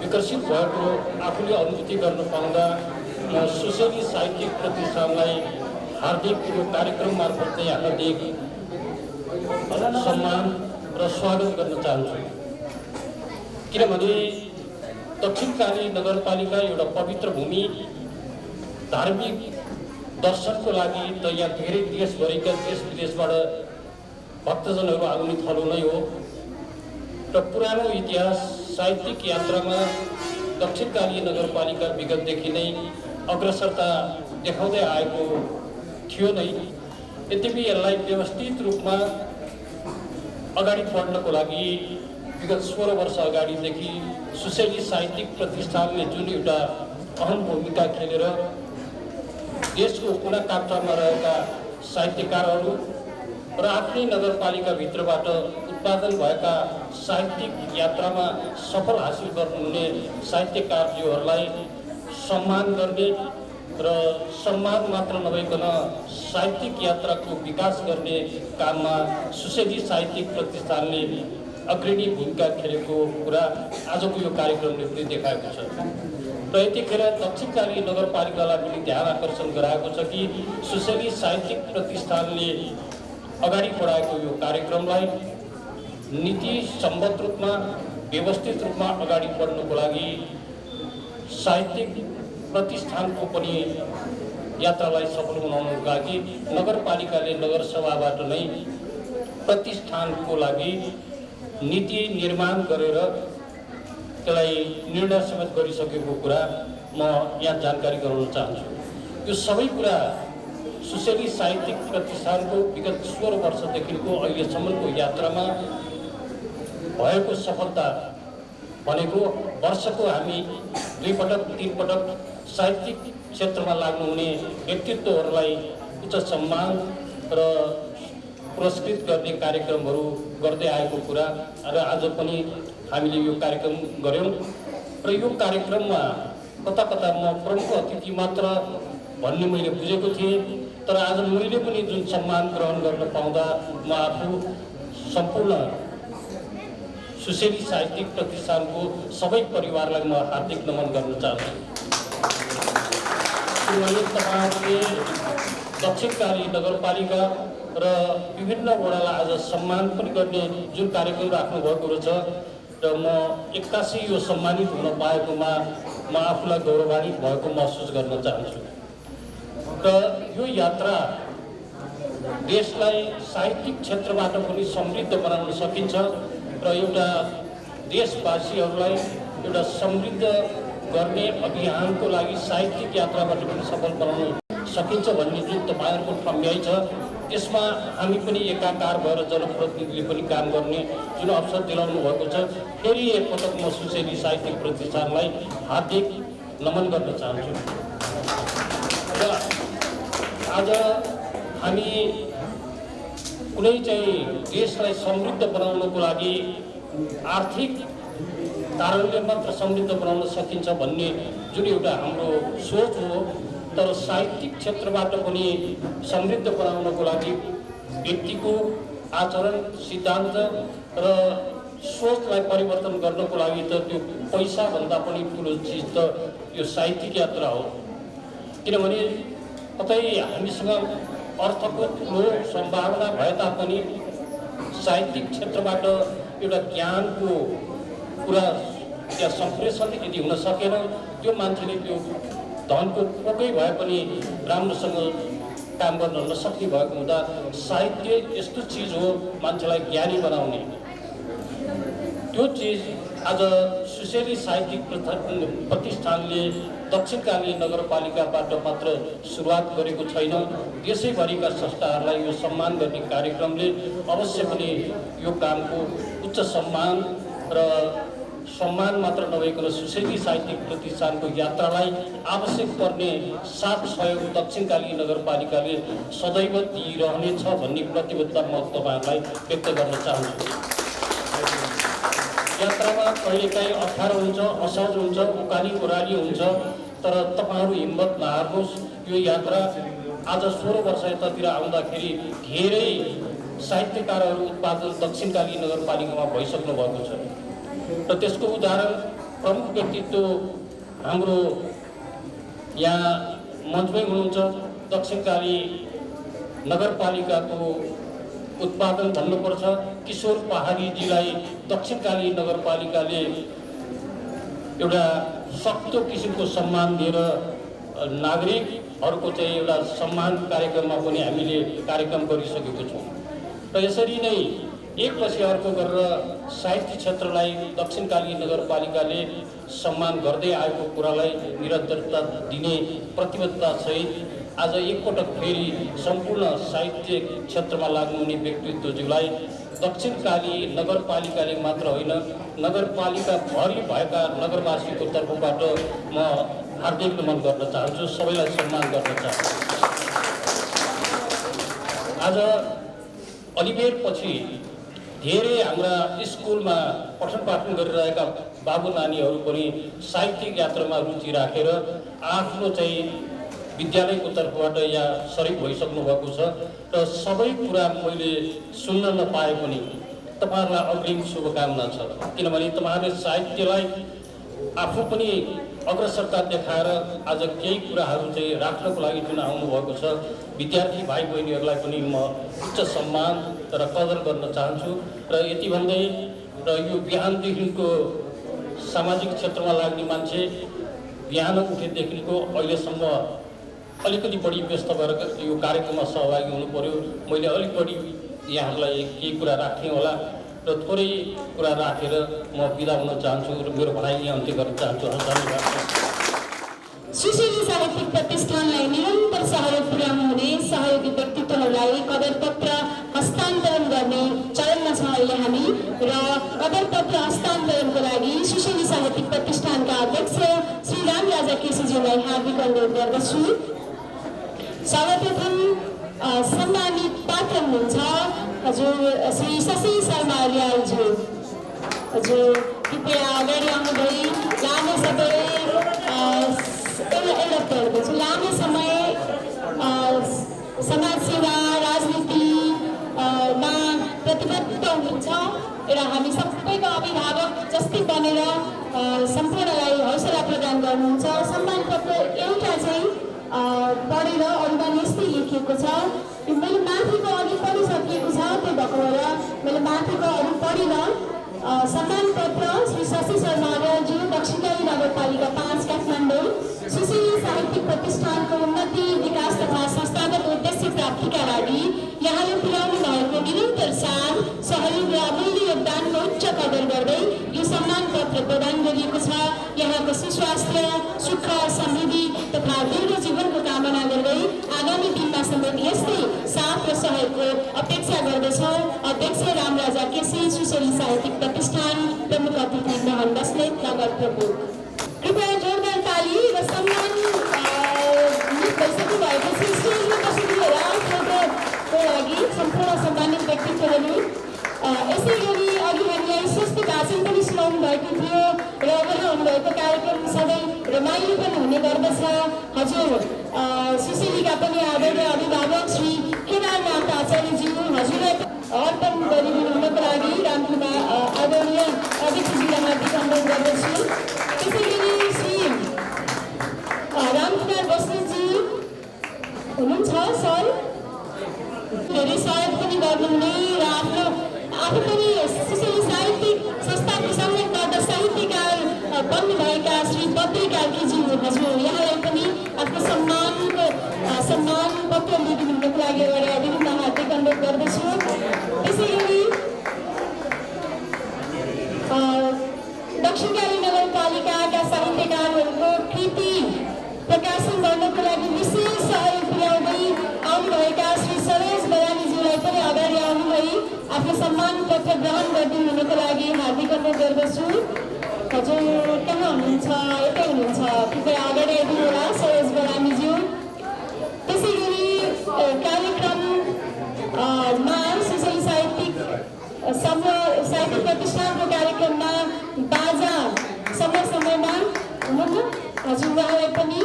विकसित भएको आफूले अनुभूति गर्न पाउँदा म सुशेली साहित्यिक प्रतिष्ठानलाई हार्दिक यो कार्यक्रम मार्फत चाहिँ हार्दिक सम्मान र स्वागत गर्न चाहन्छु। किनभने दक्षिणकाली नगरपालिका एउटा पवित्र भूमि धार्मिक दर्शनको लागि त यहाँ धेरै देशभरिका देश विदेशबाट भक्तजनहरू आउने थलो नै हो र पुरानो इतिहास साहित्यिक यात्रामा दक्षिणकाली नगरपालिका विगतदेखि नै अग्रसरता देखाउँदै आएको थियो नै। यद्यपि यसलाई व्यवस्थित रूपमा अगाडि बढ्नको लागि विगत 16 वर्ष अगाडिदेखि सुशेली साहित्यिक प्रतिष्ठानले जुन एउटा अहम भूमिका खेलेर देशको कुना काप्चामा रहेका साहित्यकारहरू र आफ्नै नगरपालिकाभित्रबाट उत्पादन भएका साहित्यिक यात्रामा सफल हासिल गर्नुहुने साहित्यकारज्यूहरूलाई सम्मान गर्ने र सम्मान मात्र नभइकन साहित्यिक यात्राको विकास गर्ने काममा सुशेली साहित्यिक प्रतिष्ठानले अग्रणी भूमिका खेलेको कुरा आजको यो कार्यक्रमले पनि देखाएको छ र यतिखेर दक्षिणकाली नगरपालिकालाई पनि ध्यान आकर्षण गराएको छ कि सुशेली साहित्यिक प्रतिष्ठानले अगाडि बढाएको यो कार्यक्रमलाई नीति सम्बद्ध रूपमा व्यवस्थित रूपमा अगाडि बढ्नको लागि साहित्यिक प्रतिष्ठानको पनि यात्रालाई सफल बनाउनको लागि नगरपालिकाले नगरसभाबाट नै प्रतिष्ठानको लागि नीति निर्माण गरेर त्यसलाई निर्णय समेत गरिसकेको कुरा म यहाँ जानकारी गराउन चाहन्छु। यो सबै कुरा सुशेली साहित्यिक प्रतिष्ठानको विगत 16 वर्षदेखिको अहिलेसम्मको यात्रामा भएको सफलता भनेको वर्षको हामी 2 पटक 3 पटक साहित्यिक क्षेत्रमा लाग्नुहुने व्यक्तित्वहरूलाई उच्च सम्मान र पुरस्कृत गर्ने कार्यक्रमहरू गर्दै आएको कुरा र आज पनि हामीले यो कार्यक्रम गऱ्यौँ र यो कार्यक्रममा कता कता म प्रमुख अतिथि मात्र भन्ने मैले बुझेको थिएँ, तर आज मैले पनि जुन सम्मान ग्रहण गर्न पाउँदा म आफू सम्पूर्ण सुशेली साहित्यिक प्रतिष्ठानको सबै परिवारलाई म हार्दिक नमन गर्न चाहन्छु। किनभने तपाईँहरूले दक्षिणकाली नगरपालिका र विभिन्न वडालाई आज सम्मान पनि गर्ने जुन कार्यक्रम राख्नु भएको रहेछ र म 81 यो सम्मानित हुन पाएकोमा म आफूलाई गौरवान्वित भएको महसुस गर्न चाहन्छु। र यो यात्रा देशलाई साहित्यिक क्षेत्रबाट पनि समृद्ध बनाउन सकिन्छ र एउटा देशवासीहरूलाई एउटा समृद्ध गर्ने अभियानको लागि साहित्यिक यात्राबाट पनि सफल बनाउन सकिन्छ भन्ने जुन तपाईँहरूको ठम्याइ छ त्यसमा हामी पनि एकाकार भएर जनप्रतिनिधिले पनि काम गर्ने जुन अवसर दिलाउनु भएको छ, फेरि एकपटक म सुशेली साहित्यिक प्रतिष्ठानलाई हार्दिक नमन गर्न चाहन्छु। र आज हामी कुनै चाहिँ देशलाई समृद्ध बनाउनको लागि आर्थिक कारणले मात्र समृद्ध बनाउन सकिन्छ भन्ने जुन एउटा हाम्रो सोच हो, तर साहित्यिक क्षेत्रबाट पनि समृद्ध बनाउनको लागि व्यक्तिको आचरण सिद्धान्त र सोचलाई परिवर्तन गर्नको लागि त त्यो पैसाभन्दा पनि ठुलो चिज त यो साहित्यिक यात्रा हो। किनभने कतै हामीसँग अर्थको ठुलो सम्भावना भए तापनि साहित्यिक क्षेत्रबाट एउटा ज्ञानको कुरा त्यहाँ सम्प्रेषण यदि हुन सकेन, त्यो मान्छेले त्यो धनको पोकै भए पनि राम्रोसँग काम गर्न नसक्ने भएको हुँदा साहित्य यस्तो चिज हो मान्छेलाई ज्ञानी बनाउने। त्यो चिज आज सुशेली साहित्यिक प्रतिष्ठानले दक्षिणकाली नगरपालिकाबाट मात्र सुरुवात गरेको छैन, देशैभरिका संस्थाहरूलाई यो सम्मान गर्ने कार्यक्रमले अवश्य पनि यो कामको उच्च सम्मान र सम्मान मात्र नभइकन सुशेली साहित्यिक प्रतिष्ठानको यात्रालाई आवश्यक पर्ने साथ सहयोग दक्षिणकाली नगरपालिकाले सदैव दिइरहनेछ भन्ने प्रतिबद्धता म तपाईँहरूलाई व्यक्त गर्न चाहन्छु। यात्रामा कहिलेकाहीँ अप्ठ्यारो हुन्छ, असहज हुन्छ, उकाली ओह्राली हुन्छ, तर तपाईँहरू हिम्मत नहार्नुहोस्। यो यात्रा आज 16 वर्ष यतातिर आउँदाखेरि धेरै साहित्यकारहरू उत्पादन दक्षिणकाली नगरपालिकामा भइसक्नु भएको छ र त्यसको उदाहरण प्रमुख व्यक्तित्व हाम्रो यहाँ मञ्चमै हुनुहुन्छ। दक्षिणकाली नगरपालिकाको उत्पादन भन्नुपर्छ, किशोर पहाडीजीलाई दक्षिणकाली नगरपालिकाले एउटा सक्दो किसिमको सम्मान दिएर नागरिकहरूको चाहिँ एउटा सम्मान कार्यक्रममा पनि हामीले कार्यक्रम गरिसकेको छौँ र यसरी नै एकपछि अर्को गरेर साहित्य क्षेत्रलाई दक्षिणकाली नगरपालिकाले सम्मान गर्दै आएको कुरालाई निरन्तरता दिने प्रतिबद्धतासहित आज एकपटक फेरि सम्पूर्ण साहित्य क्षेत्रमा लाग्नुहुने व्यक्तित्वज्यूलाई दक्षिणकाली नगरपालिकाले मात्र होइन नगरपालिकाभरि भएका नगरवासीको तर्फबाट म हार्दिक नमन गर्न चाहन्छु, सबैलाई सम्मान गर्न चाहन्छु। आज अलिबेरपछि धेरै हाम्रा स्कुलमा पठन पाठन गरिरहेका बाबु नानीहरू पनि साहित्यिक यात्रामा रुचि राखेर आफ्नो चाहिँ विद्यालयको तर्फबाट यहाँ सरिक भइसक्नु भएको छ र सबै कुरा मैले सुन्न नपाए पनि तपाईँहरूलाई अग्रिम शुभकामना छ। किनभने तपाईँहरूले साहित्यलाई आफू पनि अग्रसरता देखाएर आज केही कुराहरू चाहिँ राख्नको लागि जुन आउनुभएको छ, विद्यार्थी भाइ बहिनीहरूलाई पनि म उच्च सम्मान र कदर गर्न चाहन्छु र यति भन्दै र यो बिहानदेखिको सामाजिक क्षेत्रमा लाग्ने मान्छे बिहान उठेदेखिको अहिलेसम्म अलिकति बढी व्यस्त भएर यो कार्यक्रममा सहभागी हुनु पर्यो। मैले अलिक बढी यहाँहरूलाई केही कुरा राख्ने होला र र थोरै कुरा राखेर म बिदा हुन चाहन्छु र मेरो भनाइ यहाँ अन्त्य गर्न चाहन्छु। धन्यवाद। सुशीली साहित्यिक प्रतिष्ठानलाई निरन्तर सहयोग पुर्याउनु हुने सहयोगी व्यक्तित्वहरूलाई कदरपत्र हस्तान्तरण गर्ने चरणमा छ अहिले हामी र कदरपत्र हस्तान्तरणको लागि सुशीली साहित्यिक प्रतिष्ठानका अध्यक्ष श्री रामराजा केसीज्यूलाई हार्दिक अनुरोध गर्दछु। सर्वप्रथम सम्मानित पात्र हुनुहुन्छ हजुर श्री शशि शर्मा रियालज्यू। हजुर कृपया अगाडि आउनुभई लामो समय लामो समय समाजसेवा राजनीतिमा प्रतिबद्ध हुनुहुन्छ र हामी सबैको अभिभावक जस्तै बनेर सम्पूर्णलाई हौसला प्रदान गर्नुहुन्छ। सम्मान पत्र एउटा चाहिँ पढेर अरूमा यस्तै लेखिएको छ, मैले माथिको अघि पढिसकिएको छ, त्यो भएको भएर मैले माथिको अरू पढिन। सम्मान पत्र श्री शशि शर्मा रियालज्यू, दक्षिणकाली नगरपालिका 5 काठमाडौँ। सुशीली साहित्यिक प्रतिष्ठानको उन्नति विकास तथा संस्थागत उद्देश्य प्राप्तिका लागि यहाँले पुर्याउनु भएको निरन्तर साथ सहयोग र अमूल्य योगदानको उच्च कदर गर्दै यो सम्मान पत्र प्रदान गरिएको छ। यहाँको सुस्वास्थ्य सुख समृद्धि तथा दीर्घ जीवनको कामना गर्दै आगामी दिनमा समेत यस्तै साथ र सहयोगको अपेक्षा गर्दछौँ। अध्यक्ष रामराजा केसी, सुशीली साहित्यिक प्रतिष्ठान, प्रमुख अतिथि मोहन बस्नेत, नगर प्रमुख। कृपया जोरदार ताली र सम्मान भइसक्नु भएपछि स्टेजमा बसेको होला फोटोको लागि सम्पूर्ण सम्मानित व्यक्तित्वहरू। यसै गरी अघि हामीलाई स्वस्थ भाषण पनि सुनाउनु भएको थियो र उहाँहरू भएको कार्यक्रम सधैँ रमाइलो पनि हुने गर्दछ। हजुर सुशीलीका पनि आदरणीय अभिभावक श्री केदारनाथ आचार्यज्यू हजुरलाई अर्पण गरिदिनु हुनको लागि आदरणीय अध्यक्षज्यूलाई हार्दिक अनुरोध गर्दछु। त्यसै गरी श्री रामकुमार बस्नेतजी हुनुहुन्छ सर, धेरै सहयोग पनि गर्नुहुने र आफू पनि सुशीली साहित्यिक संस्थाको संलग्न साहित्यकार बन्नुभएका श्री बद्री कार्कीज्यू हजुर यहाँलाई पनि आफ्नो सम्मान पत्र लिइदिनु हुनको लागि अगाडि हार्दिक अनुरोध गर्दछु। त्यसै गरी दक्षिणकाली नगरपालिकाका साहित्यकारहरूको कृति प्रकाशन गर्नको लागि विशेष सहयोग पुर्याउँदै आउनुभएका श्री सरोज बरानीज्यूलाई पनि अगाडि आउनुभई आफ्नो सम्मान पत्र ग्रहण गरिदिनु हुनको लागि हार्दिक अनुरोध गर्दछु। हजुर कहाँ हुनुहुन्छ? यतै हुनुहुन्छ, कृपया अगाडि आइदिनु होला सरोज बरानीज्यू। त्यसै गरी कार्यक्रममा सुशीली साहित्यिक प्रतिष्ठानको कार्यक्रममा बाजा समयमा हुनुहुन्न हजुर उहाँलाई पनि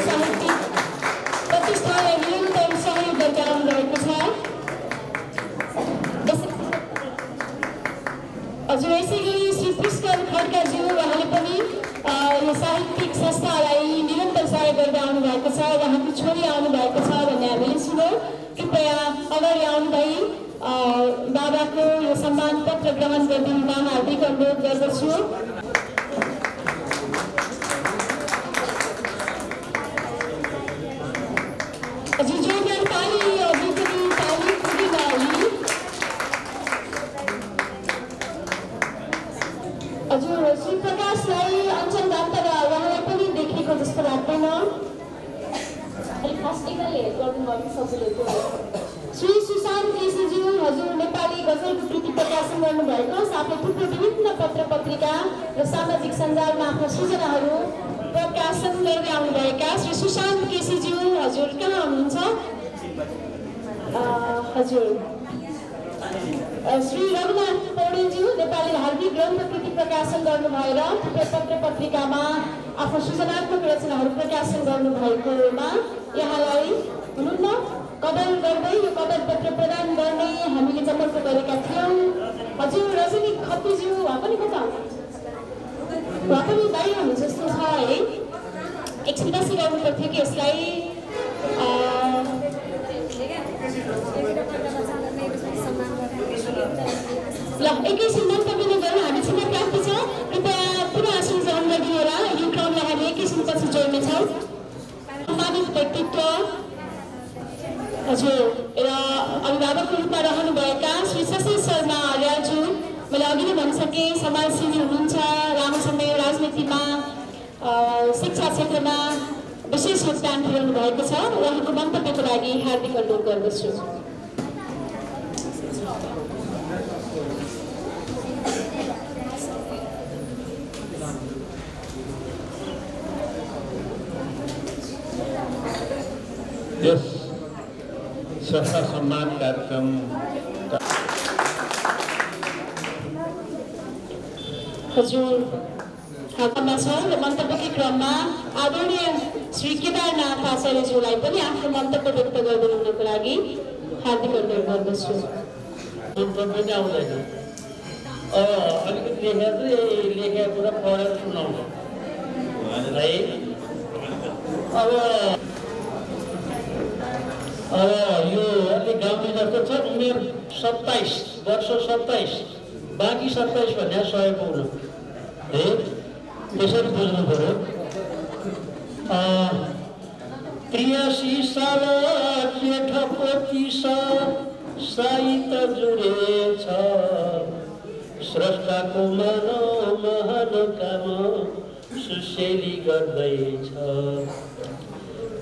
साहित्यिक प्रतिष्ठानलाई निरन्तर सहयोग गर्दै आउनुभएको छ। हजुर यसै गरी श्री पुष्कर खड्काज्यू उहाँले पनि यो साहित्यिक संस्थालाई निरन्तर सहयोग गर्दै आउनु भएको छ। उहाँको छोरी आउनु भएको छ भन्ने हामीले सुन्यौँ। कृपया अगाडि आउनुभई बाबाको यो सम्मान पत्र ग्रहण गरिदिनुमा हार्दिक अनुरोध गर्दछु। हजुर जोरदार ताली अघि पनि ताली पुगेन अलि। हजुर श्री प्रकाश राई अञ्चल दान्तारा उहाँलाई पनि देखेको जस्तो लाग्दैन। श्री सुशान्त केसीज्यू हजुर नेपाली गजलको कृति प्रकाशन गर्नुभएको, साथै थुप्रो विभिन्न पत्र पत्रिका र सामाजिक सञ्जालमा आफ्ना सृजनाहरू प्रकाशन गर्दै आउनुभएका श्री सुशान्त केसीज्यू हजुर कहाँ हुनुहुन्छ? हजुर श्री रघुनाथ पौडेलज्यू नेपाली धार्मिक ग्रन्थ कृति प्रकाशन गर्नुभएर थुप्रै पत्र पत्रिकामा आफ्नो सृजनात्मक रचनाहरू प्रकाशन गर्नुभएकोमा यहाँलाई हुनुहुन्न कदर गर्दै यो कदर पत्र प्रदान गर्ने हामीले जमर्को गरेका थियौँ। हजुर रजनी खत्रीज्यू उहाँ पनि कता उहाँ पनि बाहिर हुनु जस्तो छ है, एकछिन बसिरहनु पर्थ्यो कि यसलाई ल एकैछिन मन्तव्य नगरौँ, हामी छिटो प्राप्ति छ। कृपया पुनः आसन ग्रहण गरिदिनु होला। यो क्रमलाई हामी एकैछिन पछि जोड्नेछौँ। सम्मानित व्यक्तित्व हजुर र अभिभावकको रूपमा रहनुभएका श्री शशि शर्मा आर्यज्यू, मैले अघि नै भनिसकेँ, समाजसेवी हुनुहुन्छ, लामो समय राजनीतिमा शिक्षा क्षेत्रमा विशेष योगदान पुर्याउनु भएको छ। उहाँको मन्तव्यको लागि हार्दिक अनुरोध गर्दछु। यस श्रद्धा सम्मान कार्यक्रम हजुर हातमा छ र मन्तव्यकै क्रममा आदरणीय श्री केदारनाथ आचार्यज्यूलाई पनि आफ्नो मन्तव्य व्यक्त गरिदिनुको लागि हार्दिक अनुरोध गर्दछु। मन्तव्य नै आउँदैन, अलिकति लेखेको कुरा पढेर सुनाउनु है। अब यो अलिक गाउँले जस्तो छ, उमेर 27 वर्ष 27, बाँकी 27 भन्ने 100 पाउनु है, त्यसरी बुझ्नु पर्यो। 83 साल जेठ 25 साइत जुडेछ, स्रष्टाको महान काम सुशेली गर्दैछ।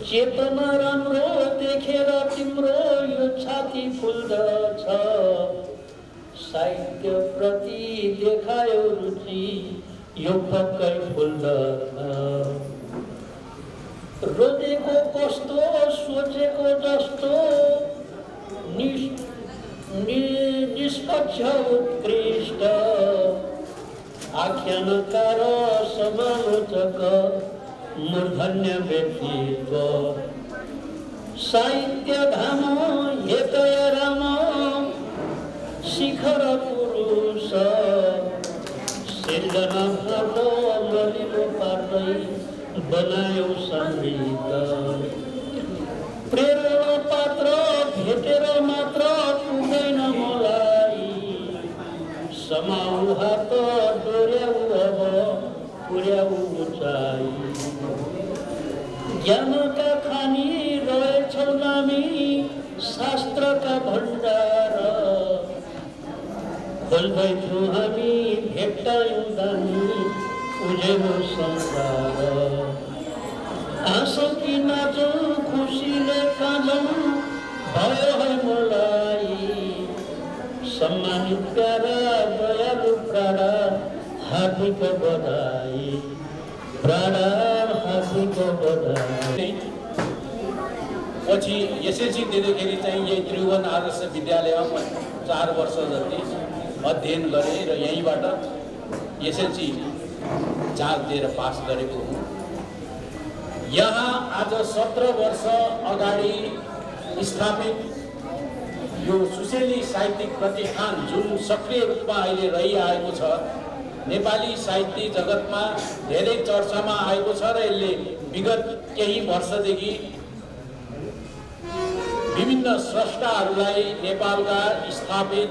चेतना राम्रो देखेर तिम्रो यो छाती फुल्दछ, साहित्य प्रति देखायो रुचि यो पक्कै फुल्दछ। रोजेको कस्तो सोचेको जस्तो निष्पक्ष उत्कृष्ट, आख्यानकार समालोचक मूर्धन्य व्यक्तित्व। साहित्य धाम हेतय राम शिखर पुरुष, सिर्जना भाट मलिलो पार्दै बनायो सङ्गीत। प्रेरणा पात्र भेटेर मात्र पुग्दैन मलाई, समाउ हात डोर्याउ अब पुर्याउ उचाइ। ज्ञानका खानी रहेछौ नामी शास्त्रका भण्डार, खोल्दैछौँ हामी भेट्टायौँ दामी उजेलो संसार। हाँसौँ कि नाचौँ खुसीले काँदौँ भयो है मलाई, सम्मानित प्यारा दयालु प्राणा हार्दिक बधाई, प्राणा हार्दिक बधाई। पछि एसएलसी दिँदाखेरि चाहिँ यही त्रिभुवन आदर्श विद्यालयमा 4 वर्ष जति अध्ययन गरेँ र यहीँबाट एसएलसी 4 दिएर पास गरेको हुँ। यहाँ आज 17 वर्ष अगाडि स्थापित यो सुशेली साहित्यिक प्रतिष्ठान जुन सक्रिय रूपमा अहिले रहिआएको छ, नेपाली साहित्य जगतमा धेरै चर्चामा आएको छ र यसले विगत केही वर्षदेखि विभिन्न स्रष्टाहरूलाई, नेपालका स्थापित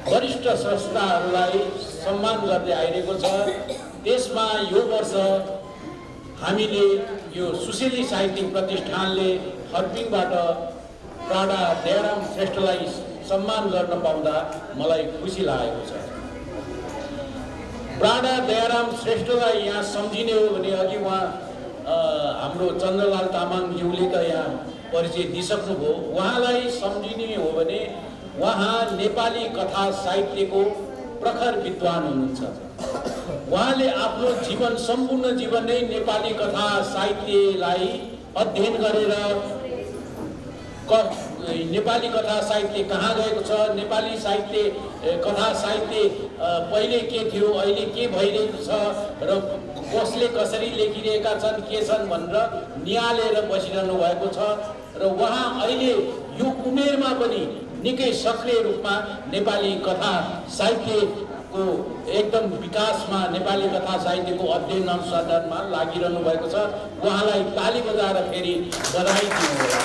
वरिष्ठ स्रष्टाहरूलाई सम्मान गर्दै आइरहेको छ। त्यसमा यो वर्ष हामीले यो सुशेली साहित्यिक प्रतिष्ठानले हर्पिङबाट प्राडा दयाराम श्रेष्ठलाई सम्मान गर्न पाउँदा मलाई खुसी लागेको छ। प्राडा दयाराम श्रेष्ठलाई यहाँ सम्झिने हो भने अघि उहाँ हाम्रो चन्द्रलाल तामाङज्यूले त यहाँ परिचय दिइसक्नुभयो। उहाँलाई सम्झिने हो भने उहाँ नेपाली कथा साहित्यको प्रखर विद्वान हुनुहुन्छ। उहाँले आफ्नो जीवन, सम्पूर्ण जीवन नै नेपाली कथा साहित्यलाई अध्ययन गरेर नेपाली कथा साहित्य कहाँ गएको छ, नेपाली साहित्य कथा साहित्य पहिले के थियो, अहिले के भइरहेको छ र कसले कसरी लेखिरहेका छन्, के छन् भनेर निहालेर बसिरहनु भएको छ। र उहाँ अहिले यो उमेरमा पनि निकै सक्रिय रूपमा नेपाली कथा साहित्यको एकदम विकासमा, नेपाली कथा साहित्यको अध्ययन अनुसन्धानमा लागिरहनु भएको छ। उहाँलाई ताली बजाएर फेरि बधाई दिनुहोला।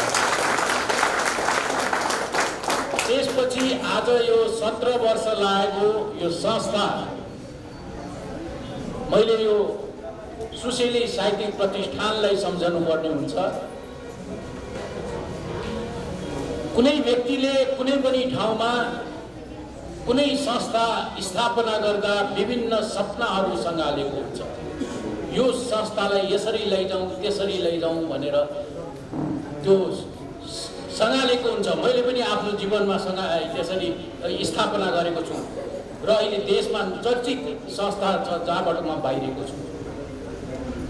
त्यसपछि आज यो 17 वर्ष लागेको यो संस्था, मैले यो सुशेली साहित्यिक प्रतिष्ठानलाई सम्झनु पर्ने हुन्छ। कुनै व्यक्तिले कुनै पनि ठाउँमा कुनै संस्था स्थापना गर्दा विभिन्न सपनाहरू सँगालेको हुन्छ। यो संस्थालाई यसरी लैजाउँ त्यसरी लैजाउँ भनेर त्यो सँगालेको हुन्छ। मैले पनि आफ्नो जीवनमा त्यसरी स्थापना गरेको छु र अहिले देशमा चर्चित संस्था छ जहाँबाट म बाहिरेको छु,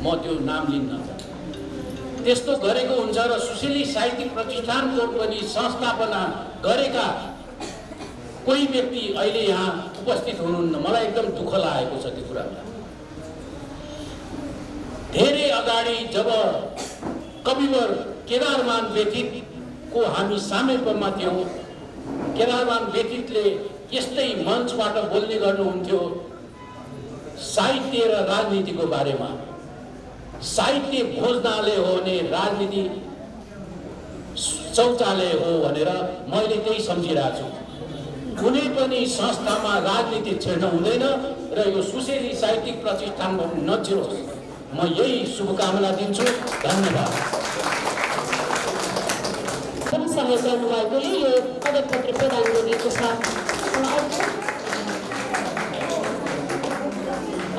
म त्यो नाम लिन्न। त्यस्तो गरेको हुन्छ र सुशीली साहित्यिक प्रतिष्ठानको पनि संस्थापना गरेका कोही व्यक्ति अहिले यहाँ उपस्थित हुनुहुन्न। मलाई एकदम दुःख लागेको छ त्यो कुरामा। धेरै अगाडि जब कविवर केदारमान व्यतीतको हामी सामिप्यमा थियौँ, केदारमान व्यतीतले यस्तै मञ्चबाट बोल्ने गर्नुहुन्थ्यो साहित्य र राजनीतिको बारेमा। साहित्य भोजनालय हो भने राजनीति शौचालय हो भनेर मैले त्यही सम्झिरहेको छु। कुनै पनि संस्थामा राजनीति छेड्न हुँदैन र यो सुशीली साहित्यिक प्रतिष्ठानमा नछिरोस्, म यही शुभकामना दिन्छु। धन्यवाद। सहयोग गर्नुभएकोले यो पदक पत्र प्रदान गरिएको छ।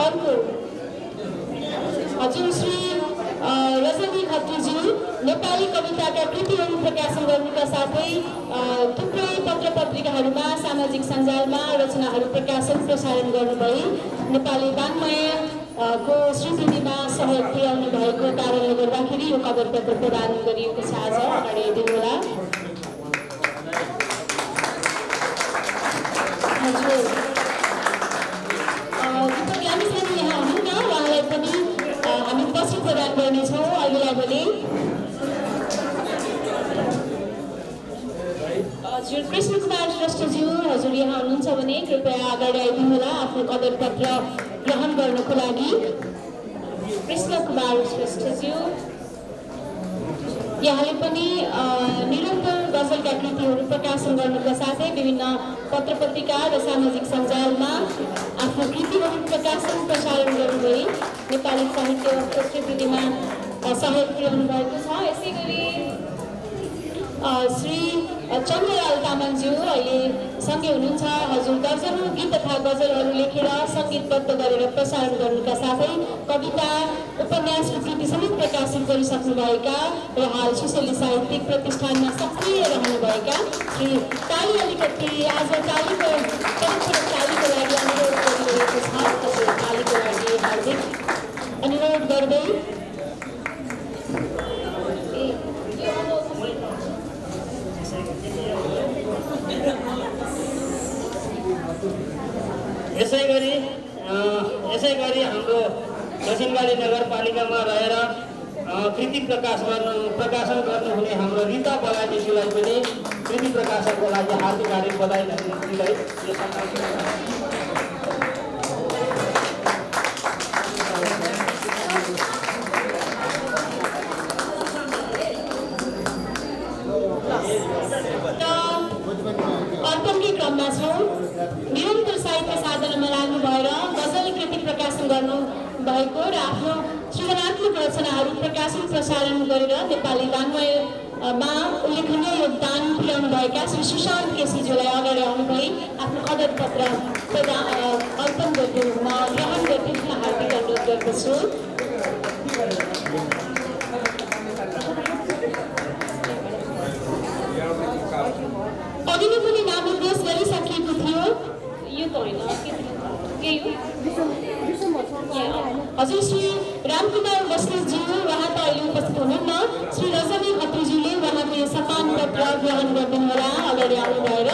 अर्को हजुर श्री रजनी खत्रीज्यू नेपाली कविताका कृतिहरू प्रकाशन गर्नुका साथै थुप्रै पत्र पत्रिकाहरूमा सामाजिक सञ्जालमा रचनाहरू प्रकाशन प्रसारण गर्नुभई नेपाली वाङ्मयको स्वीकृतिमा सहयोग पुर्याउनु भएको कारणले गर्दाखेरि यो पदक पत्र प्रदान गरिएको छ। आज अगाडि दिनुहोला। हजुर दीपक लामिछाने यहाँ हुनुहुन्न, उहाँलाई पनि हामी पछि प्रदान गर्नेछौँ। अहिलेलाई भने हजुर कृष्ण कुमार श्रेष्ठज्यू, हजुर यहाँ हुनुहुन्छ भने कृपया अगाडि आइदिनुहोला आफ्नो पदक पत्र ग्रहण गर्नको लागि। कृष्ण कुमार श्रेष्ठज्यू, यहाँले पनि निरन्तर गजलका कृतिहरू प्रकाशन गर्नुका साथै विभिन्न पत्र पत्रिका र सामाजिक सञ्जालमा आफ्नो कृतिहरू प्रकाशन प्रसारण गर्नुभई नेपाली साहित्यको स्वीकृतिमा सहयोग पुर्याउनु भएको छ। यसै गरी श्री चन्द्रलाल तामाङज्यू अहिले सँगै हुनुहुन्छ। हजुर दर्जनौं गीत तथा गजलहरू लेखेर सङ्गीतबद्ध गरेर प्रसारण गर्नुका साथै कविता उपन्यास र कृति समेत प्रकाशन गरिसक्नुभएका र हाल सुशीली साहित्यिक प्रतिष्ठानमा सक्रिय रहनुभएका श्री ताली अलिकति आज तालीको तालीको लागि अनुरोध गरिरहेको छ। हजुर तालीको लागि हार्दिक अनुरोध गर्दै यसै गरी हाम्रो दक्षिणकाली नगरपालिकामा रहेर कृति प्रकाशन गर्नुहुने हाम्रो रिता बलाजीलाई पनि कृति प्रकाशनको लागि हार्दिक हार्दिक बधाई दिँदै यो अर्पणकै क्रममा छौँ। निरन्तर साहित्य साधनामा लाग्नु भएर गजल कृति प्रकाशन गर्नु भएको र आफ्नो सृजनात्मक रचनाहरू प्रकाशन प्रसारण गरेर नेपाली वाङ्मयमा उल्लेखनीय योगदान पुर्याउनुभएका श्री सुशान्त केसीज्यूलाई अगाडि आउनुभई आफ्नो पदक पत्र अर्पण गर्नु म ग्रहण गर्दै हार्दिक अनुरोध गर्दछु। अघि नै पनि नामोद्देश गरिसकिएको थियो। यो त होइन, केही हो। हजुर श्री रामकुमार बस्नेतज्यू, उहाँ त अहिले उपस्थित हुनुहुन्न। श्री रजनी खत्रीज्यूले उहाँको यो सम्मान पत्र ग्रहण गरिदिनुहोला। अगाडि आउनु भएर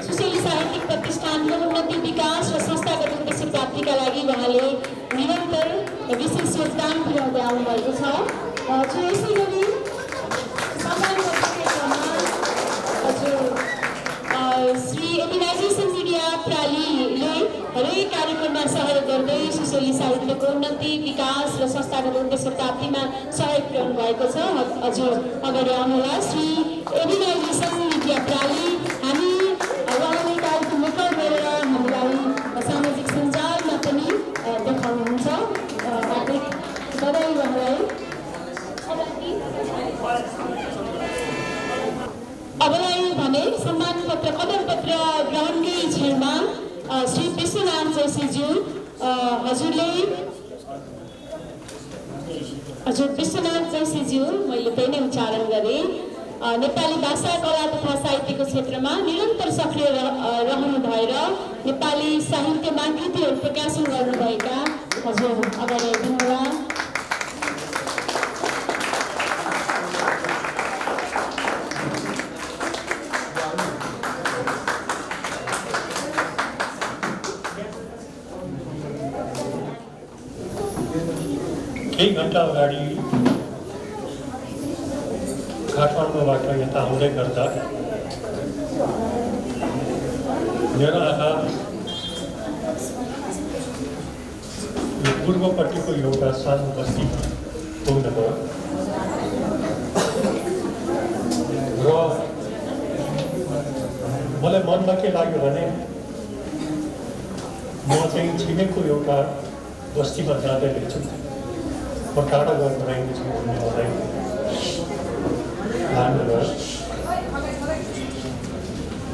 सुशीली साहित्यिक प्रतिष्ठानको उन्नति विकास र संस्थागत उद्देश्य प्राप्तिका लागि उहाँले निरन्तर विशेष योगदान पुर्याउँदै आउनुभएको छ। हजुर यसै गरी सम्मान हजुर श्री इम्युनाइजेसन मिडिया प्रालीले हरेक कार्यक्रममा सहयोग गर्दै सुशीली साहित्यको उन्नति विकास र संस्थागत उद्देश्य प्राप्तिमा सहयोग पुर्याउनु भएको छ। हजुर अगाडि आउनुहोला। श्री इम्युनाइजेसन मिडिया प्राली, हामी उहाँले कार्यक्रम रेकर्ड गरेर हामीलाई सामाजिक सञ्जालमा पनि देखाउनुहुन्छ। हार्दिक बधाई उहाँलाई। अबलाई जोशीज्यू, हजुर विश्वनाथ जोशीज्यू, मैले त्यही नै उच्चारण गरेँ, नेपाली भाषा कला तथा साहित्यको क्षेत्रमा निरन्तर सक्रिय रहनु भएर नेपाली साहित्यमा कृतिहरू प्रकाशन गर्नुभएका हजुर अगाडि आइदिनुहोला। केही घन्टा अगाडि काठमाडौँबाट यता आउँदै गर्दा मेरो आँखा यो पूर्वपट्टिको एउटा सानो बस्ती पुग्नुभयो र मलाई मनमा के लाग्यो भने म चाहिँ छिमेकको एउटा बस्तीमा जाँदै रहेछु, म टाढा गएर रहेको छु भन्ने मलाई लाग्नुभयो।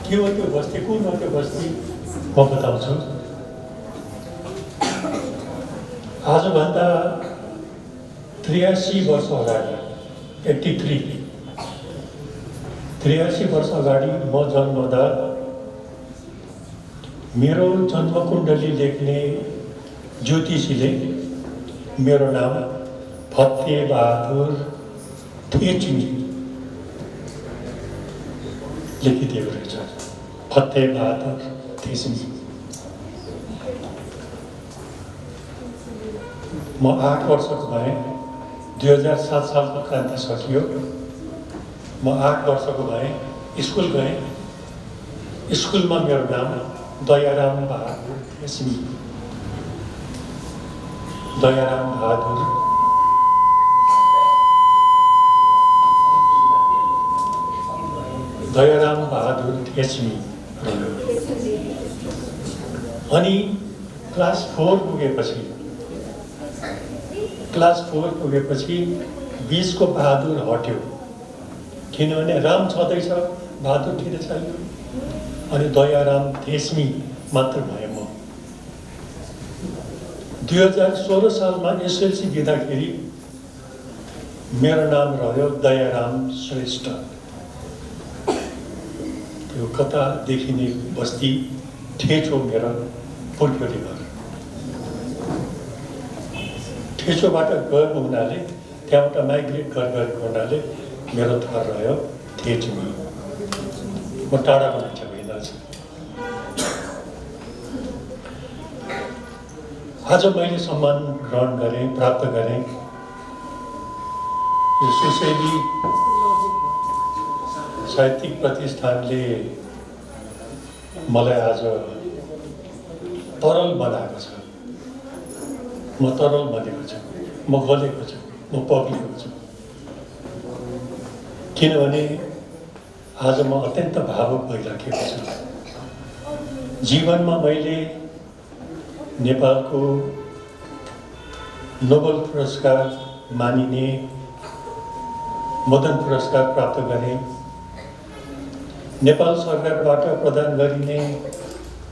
के हो त्यो बस्ती, कुन हो त्यो बस्ती, म बताउँछु। आजभन्दा 83 वर्ष अगाडि 83 वर्ष अगाडि म जन्मदा मेरो जन्मकुण्डली लेख्ने ज्योतिषीले मेरो नाम फतेबहादुर थेचिमी लेखिदिएको रहेछ। फतेबहादुर थेचिमी। म 8 वर्षको भएँ, 2007 सालको क्रान्ति सकियो। म 8 वर्षको भएँ, स्कुल गएँ। स्कुलमा मेरो नाम दयाराम बहादुर थेचिमी, दयाराम बहादुर थेचिमी रह्यो। अनि क्लास 4 पुगेपछि 20 को बहादुर हट्यो, किनभने राम छँदैछ, बहादुर किन चाहियो। अनि दयाराम थेचिमी मात्र भएँ म। 2016 सालमा एसएलसी दिँदाखेरि मेरो नाम रह्यो दयाराम श्रेष्ठ। त्यो कता देखिने बस्ती ठेचो मेरो पुर्ख्यौली घर। ठेचोबाट गएको हुनाले, त्यहाँबाट माइग्रेट गरेको हुनाले मेरो थर रह्यो थेचिमी। म टाढाको मान्छे होइन। आज मैले सम्मान ग्रहण गरेँ, प्राप्त गरेँ। यो सुशेली साहित्यिक प्रतिष्ठानले मलाई आज तरल बनाएको छ। म तरल बनेको छु, म गलेको छु, म पग्लेको छु। किनभने आज म अत्यन्त भावुक भइराखेको छु। जीवनमा मैले नेपालको नोबेल पुरस्कार मानिने मदन पुरस्कार प्राप्त गरेँ। नेपाल सरकारबाट प्रदान गरिने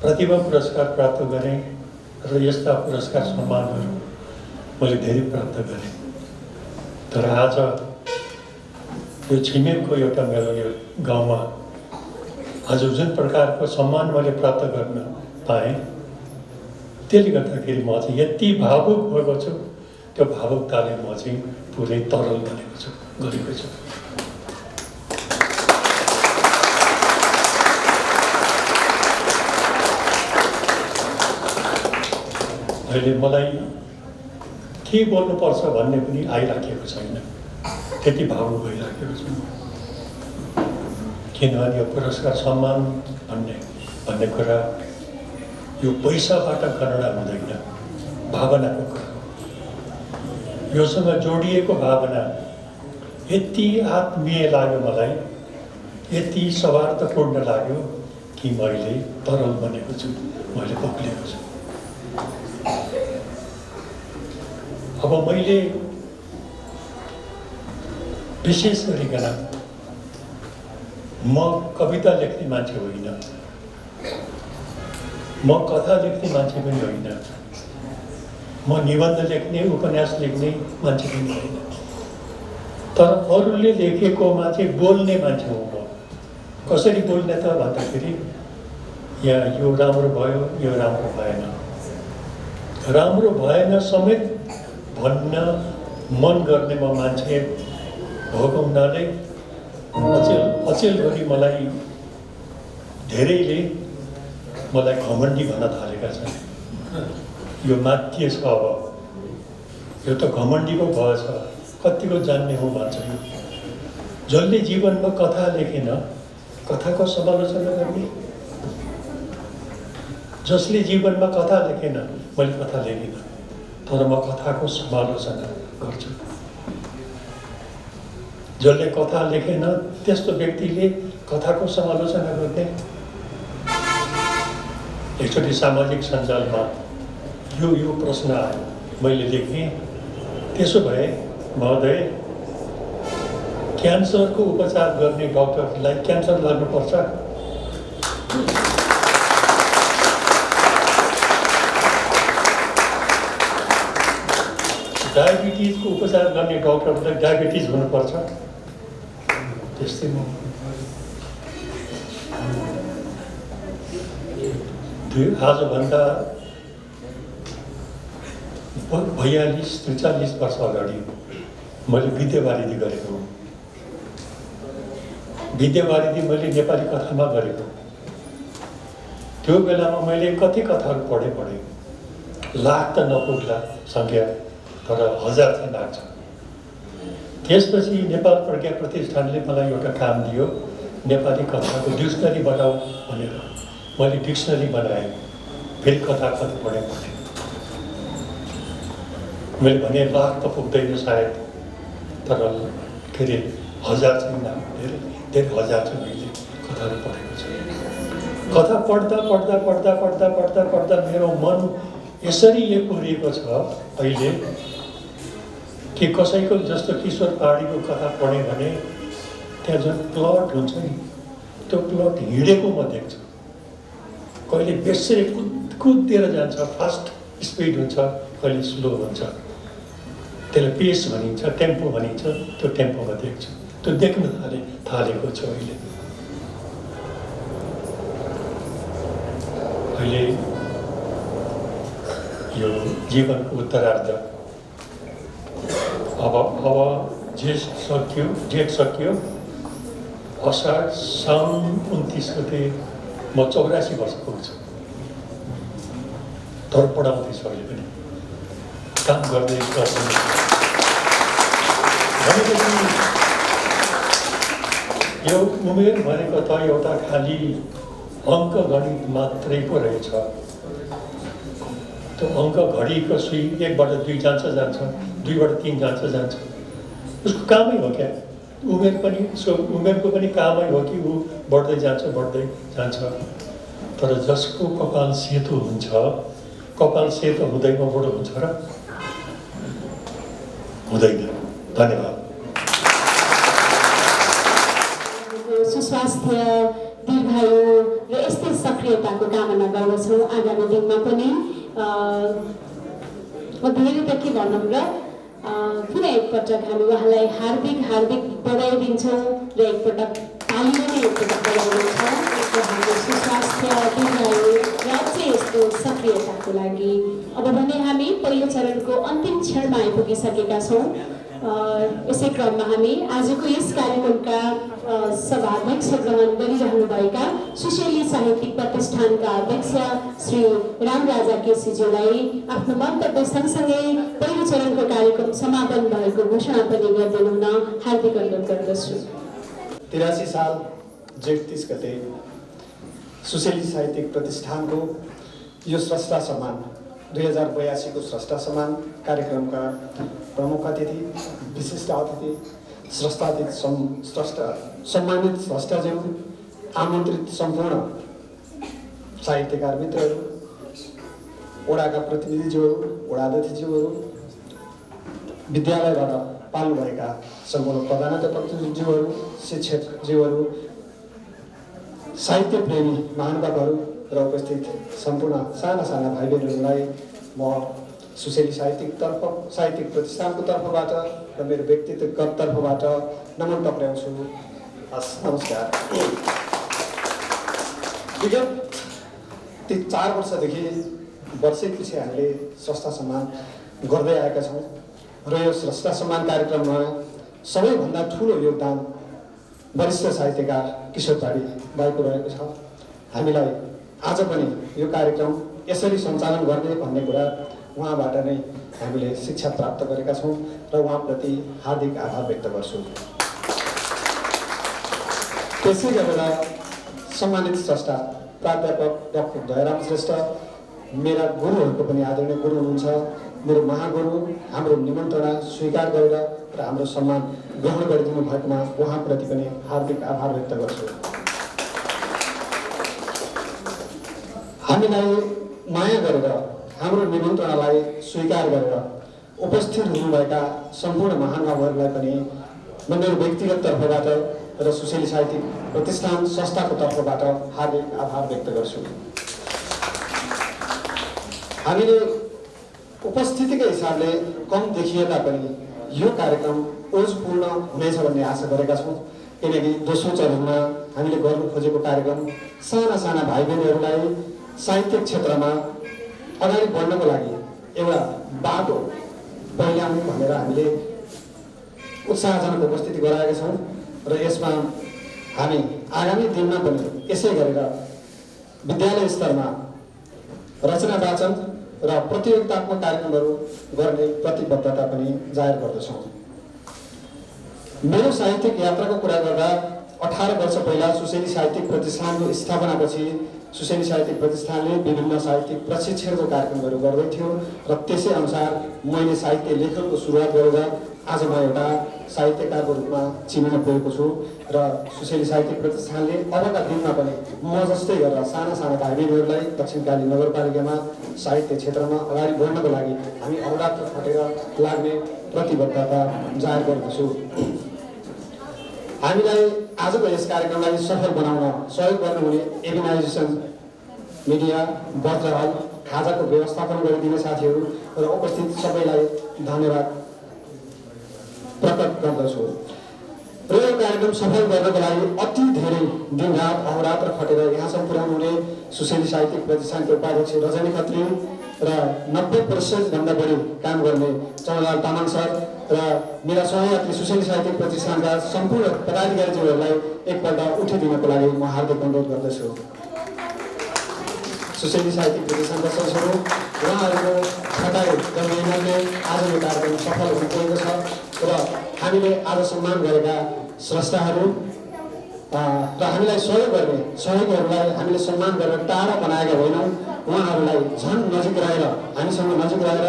प्रतिभा पुरस्कार प्राप्त गरेँ र यस्ता पुरस्कार सम्मानहरू मैले धेरै प्राप्त गरेँ। तर आज यो छिमेकको एउटा मेरो यो गाउँमा आज जुन प्रकारको सम्मान मैले प्राप्त गर्न पाएँ, त्यसले गर्दाखेरि म चाहिँ यति भावुक भएको छु। त्यो भावुकताले म चाहिँ पुरै तरल बनेको छु, गरेको छु। अहिले मलाई के बोल्नुपर्छ भन्ने पनि आइराखेको छैन, त्यति भावुक भइराखेको छु। किनभने यो पुरस्कार सम्मान भन्ने कुरा यो पैसाबाट गणना हुँदैन, भावनाको कुरा हो। योसँग जोडिएको भावना यति आत्मीय लाग्यो मलाई, यति सौहार्दपूर्ण लाग्यो कि मैले तरल बनेको छु, मैले पक्लिएको छु। अब मैले विशेष गरिकन म कविता लेख्ने मान्छे होइन, म कथा लेख्ने मान्छे पनि होइन, म निबन्ध लेख्ने उपन्यास लेख्ने मान्छे पनि होइन, तर अरूले लेखेकोमा चाहिँ बोल्ने मान्छे हो म। कसरी बोल्ने त भन्दाखेरि यहाँ यो राम्रो भयो, यो राम्रो भएन, राम्रो भएन समेत भन्न मन गर्ने म मान्छे भएको हुनाले अचेलभरि मलाई धेरैले मलाई घमण्डी भन्न थालेका छन्। यो माथि छ, अब यो त घमण्डी पो भएछ, कतिको जान्ने हो भन्छ। जसले जीवनमा कथा लेखेन कथाको समालोचना गर्ने, जसले जीवनमा कथा लेखेन, मैले कथा लेखिनँ तर म कथाको समालोचना गर्छु। जसले कथा लेखेन त्यस्तो व्यक्तिले कथाको समालोचना गर्ने। एकचोटि सामाजिक सञ्जालमा यो प्रश्न आयो, मैले लेखेँ, त्यसो भए महोदय क्यान्सरको उपचार गर्ने डाक्टरलाई क्यान्सर लाग्नुपर्छ? डायबिटिजको उपचार गर्ने डाक्टरलाई डायबिटिज हुनुपर्छ? त्यस्तै म 42-43 वर्ष अगाडि मैले विद्यावारिधि गरेको। विद्यावारिधि मैले नेपाली कथामा गरेको। त्यो बेलामा मैले कति कथाहरू पढेँ, लाख त नपुग्ला सङ्ख्या, तर 1000 चाहिँ लाग्छ। त्यसपछि नेपाल प्रज्ञा प्रतिष्ठानले मलाई एउटा काम दियो, नेपाली कथाको डिक्सनरी बनाऊ भनेर। मैले डिक्सनरी बनाएँ, फेरि कथा पढेँ। मैले भने लाख त पुग्दैन सायद, तर के अरे 1000 चाहिँ धेरै 1000 चाहिँ मैले कथाहरू पढेको छु। कथा पढ्दा मेरो मन यसरी पुरिएको छ अहिले कि कसैको जस्तो किशोर पहाडीको कथा पढेँ भने त्यहाँ जुन प्लट हुन्छ नि, त्यो प्लट हिँडेको म देख्छु। कहिले बेसरी कुदेर जान्छ, फास्ट स्पिड हुन्छ, कहिले स्लो हुन्छ, त्यसलाई पेस भनिन्छ, टेम्पो भनिन्छ, त्यो टेम्पोमा देख्छु। त्यो देख्न थालेको छु अहिले। यो जीवनको उत्तरार्ध, अब जेठ सकियो, असार साउन 29 गते म 84 वर्ष पुग्छु। तर पढाउँदैछु अहिले पनि, काम गर्दै गर्छु। भनेपछि यो उमेर भनेको त एउटा खालि अङ्क गणित मात्रै पो रहेछ। त्यो अङ्क घडीको सुई 1बाट 2 जान्छ, 2बाट 3 जान्छ। उसको कामै हो क्या, उमेरको पनि कामै हो कि ऊ बढ्दै जान्छ। तर जसको कपाल सेतो हुन्छ, कपाल सेतो हुँदैमा बुढो हुन्छ र? हुँदैन। धन्यवाद। सुस्वास्थ्य, दीर्घायु र यस्तै सक्रियताको कामना गर्दछौँ आगामी दिनमा पनि। म धेरै त के भनौँ र, पुनः एकपटक हामी उहाँलाई हार्दिक बधाई दिन्छौँ र एकपटक ताली पनि एकपटक बजाउनेछौँ हाम्रो सुस्वास्थ्य, दीर्घायु र अझै यस्तो सक्रियताको लागि। अब भने हामी पहिलो चरणको अन्तिम क्षणमा आइपुगिसकेका छौँ। यसै क्रममा हामी आजको यस कार्यक्रमका सभाध्यक्ष ग्रहण गरिरहनुभएका सुशेली साहित्यिक प्रतिष्ठानका अध्यक्ष श्री रामराजा केसीज्यूलाई आफ्नो मन्तव्य सँगसँगै पहिलो चरणको कार्यक्रम समापन भएको घोषणा पनि गरिदिनु हुन हार्दिक अनुरोध गर्दछु। 83 साल जेठ 30 गते सुशेली साहित्यिक प्रतिष्ठानको यो स्रष्टा सम्मान 2082 को स्रष्टा सम्मान कार्यक्रमका प्रमुख अतिथि, विशिष्ट अतिथि, सम्मानित स्रष्टाज्यू, आमन्त्रित सम्पूर्ण साहित्यकार मित्रहरू, ओडाका प्रतिनिधिज्यूहरू, ओडाध्यक्षज्यूहरू, विद्यालयबाट पाल्नुभएका सम्पूर्ण प्रधानाध्यापकज्यूहरू, शिक्षकज्यूहरू, साहित्य प्रेमी महानुभावहरू र उपस्थित सम्पूर्ण साना साना भाइ बहिनीहरूलाई म सुशेली साहित्यिक प्रतिष्ठानको तर्फबाट र मेरो व्यक्तिगत तर्फबाट नमन टक्राउँछु। हस्, नमस्कार। विगत ती 4 वर्षदेखि वर्षैपछि हामीले स्रष्टा सम्मान गर्दै आएका छौँ र यो स्रष्टा सम्मान कार्यक्रममा सबैभन्दा ठुलो योगदान वरिष्ठ साहित्यकार किशोर पाडी दाइको रहेको छ। हामीलाई आज पनि यो कार्यक्रम यसरी सञ्चालन गर्ने भन्ने कुरा उहाँबाट नै हामीले शिक्षा प्राप्त गरेका छौँ र उहाँप्रति हार्दिक आभार व्यक्त गर्छु। त्यसै गरेर सम्मानित स्रष्टा प्राध्यापक डाक्टर दयाराम श्रेष्ठ मेरा गुरुहरूको पनि आदरणीय गुरु हुनुहुन्छ। मेरो महागुरु हाम्रो निमन्त्रणा स्वीकार गरेर र हाम्रो सम्मान ग्रहण गरिदिनु भएकोमा उहाँप्रति पनि हार्दिक आभार व्यक्त गर्छु। हामीलाई माया गरेर हाम्रो निमन्त्रणालाई स्वीकार गरेर उपस्थित हुनुभएका सम्पूर्ण महानुभावहरूलाई पनि म मेरो व्यक्तिगत तर्फबाट र सुशेली साहित्यिक प्रतिष्ठान संस्थाको तर्फबाट हार्दिक आभार व्यक्त गर्छु। हामीले उपस्थितिकै हिसाबले कम देखिए तापनि यो कार्यक्रम ओजपूर्ण हुनेछ भन्ने आशा गरेका छौँ, किनकि दोस्रो चरणमा हामीले गर्नु खोजेको कार्यक्रम साना साना भाइ बहिनीहरूलाई साहित्यिक क्षेत्रमा अगाडि बढ्नको लागि एउटा बाटो पहिल्याउनु भनेर हामीले उत्साहजनक उपस्थिति गराएका छौँ र यसमा हामी आगामी दिनमा पनि यसै गरेर विद्यालय स्तरमा रचना वाचन र प्रतियोगितात्मक कार्यक्रमहरू गर्ने प्रतिबद्धता पनि जाहेर गर्दछौँ। मेरो साहित्यिक यात्राको कुरा गर्दा 18 वर्ष पहिला सुशेली साहित्यिक प्रतिष्ठानको स्थापनापछि सुशेली साहित्यिक प्रतिष्ठानले विभिन्न साहित्यिक प्रशिक्षणको कार्यक्रमहरू गर्दै थियो र त्यसै अनुसार मैले साहित्य लेखनको सुरुवात गरेर आज म एउटा साहित्यकारको रूपमा चिनिन पुगेको छु र सुशेली साहित्यिक प्रतिष्ठानले अबका दिनमा पनि म जस्तै गरेर साना साना भाइ बहिनीहरूलाई दक्षिणकाली नगरपालिकामा साहित्य क्षेत्रमा अगाडि बढ्नको लागि हामी अहोरात्र खटेर लाग्ने प्रतिबद्धता जाहेर गर्दछु। हामीलाई आजको यस कार्यक्रमलाई सफल बनाउन सहयोग गर्नुहुने एर्गनाइजेसन मिडिया बज्रहल खाजाको व्यवस्थापन गरिदिने साथीहरू र उपस्थित सबैलाई धन्यवाद प्रकट गर्दछु। र यो कार्यक्रम सफल गर्नको लागि अति धेरै दिनरात अहोरात्र खटेर यहाँसम्म पुर्याउनु हुने सुशेली साहित्यिक प्रतिष्ठानको उपाध्यक्ष रजनी खत्री र 90% भन्दा बढी काम गर्ने चन्द्रलाल तामाङ सर र मेरा सहयात्री सुशेली साहित्यिक प्रतिष्ठानका सम्पूर्ण पदाधिकारीज्यूहरूलाई एकपल्ट उठिदिनको लागि म हार्दिक अनुरोध गर्दछु। सुशेली साहित्यिक प्रतिष्ठानका सदस्यहरू उहाँहरूको खटाइ र मेहनतले आज यो कार्यक्रम सफल हुन पुगेको छ र हामीले आज सम्मान गरेका स्रष्टाहरू र हामीलाई सहयोग गर्ने सहयोगीहरूलाई हामीले सम्मान गरेर टाढा बनाएका होइनौँ, उहाँहरूलाई झन् नजिक रहेर हामीसँग नजिक रहेर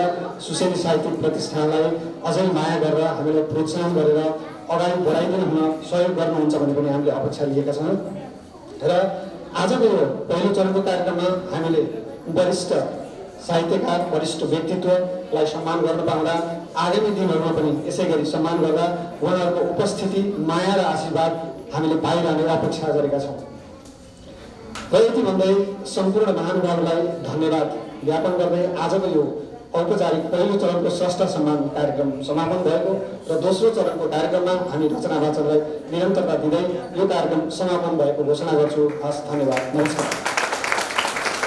सुशेली साहित्यिक प्रतिष्ठानलाई अझै माया गरेर हामीलाई प्रोत्साहन गरेर अगाडि बढाइदिनु हुन सहयोग गर्नुहुन्छ भन्ने पनि हामीले अपेक्षा लिएका छौँ। र आजको यो पहिलो चरणको कार्यक्रममा हामीले वरिष्ठ साहित्यकार वरिष्ठ व्यक्तित्वलाई सम्मान गर्न पाउँदा आगामी दिनहरूमा पनि यसै गरी सम्मान गर्दा उहाँहरूको उपस्थिति माया र आशीर्वाद हामीले पाइरहने अपेक्षा गरेका छौँ। र यति भन्दै सम्पूर्ण महानुभावलाई धन्यवाद ज्ञापन गर्दै आजको यो औपचारिक पहिलो चरणको स्रष्टा सम्मान कार्यक्रम समापन भएको र दोस्रो चरणको कार्यक्रममा हामी रचना वाचनलाई निरन्तरता दिँदै यो कार्यक्रम समापन भएको घोषणा गर्छु। हस्, धन्यवाद, नमस्कार।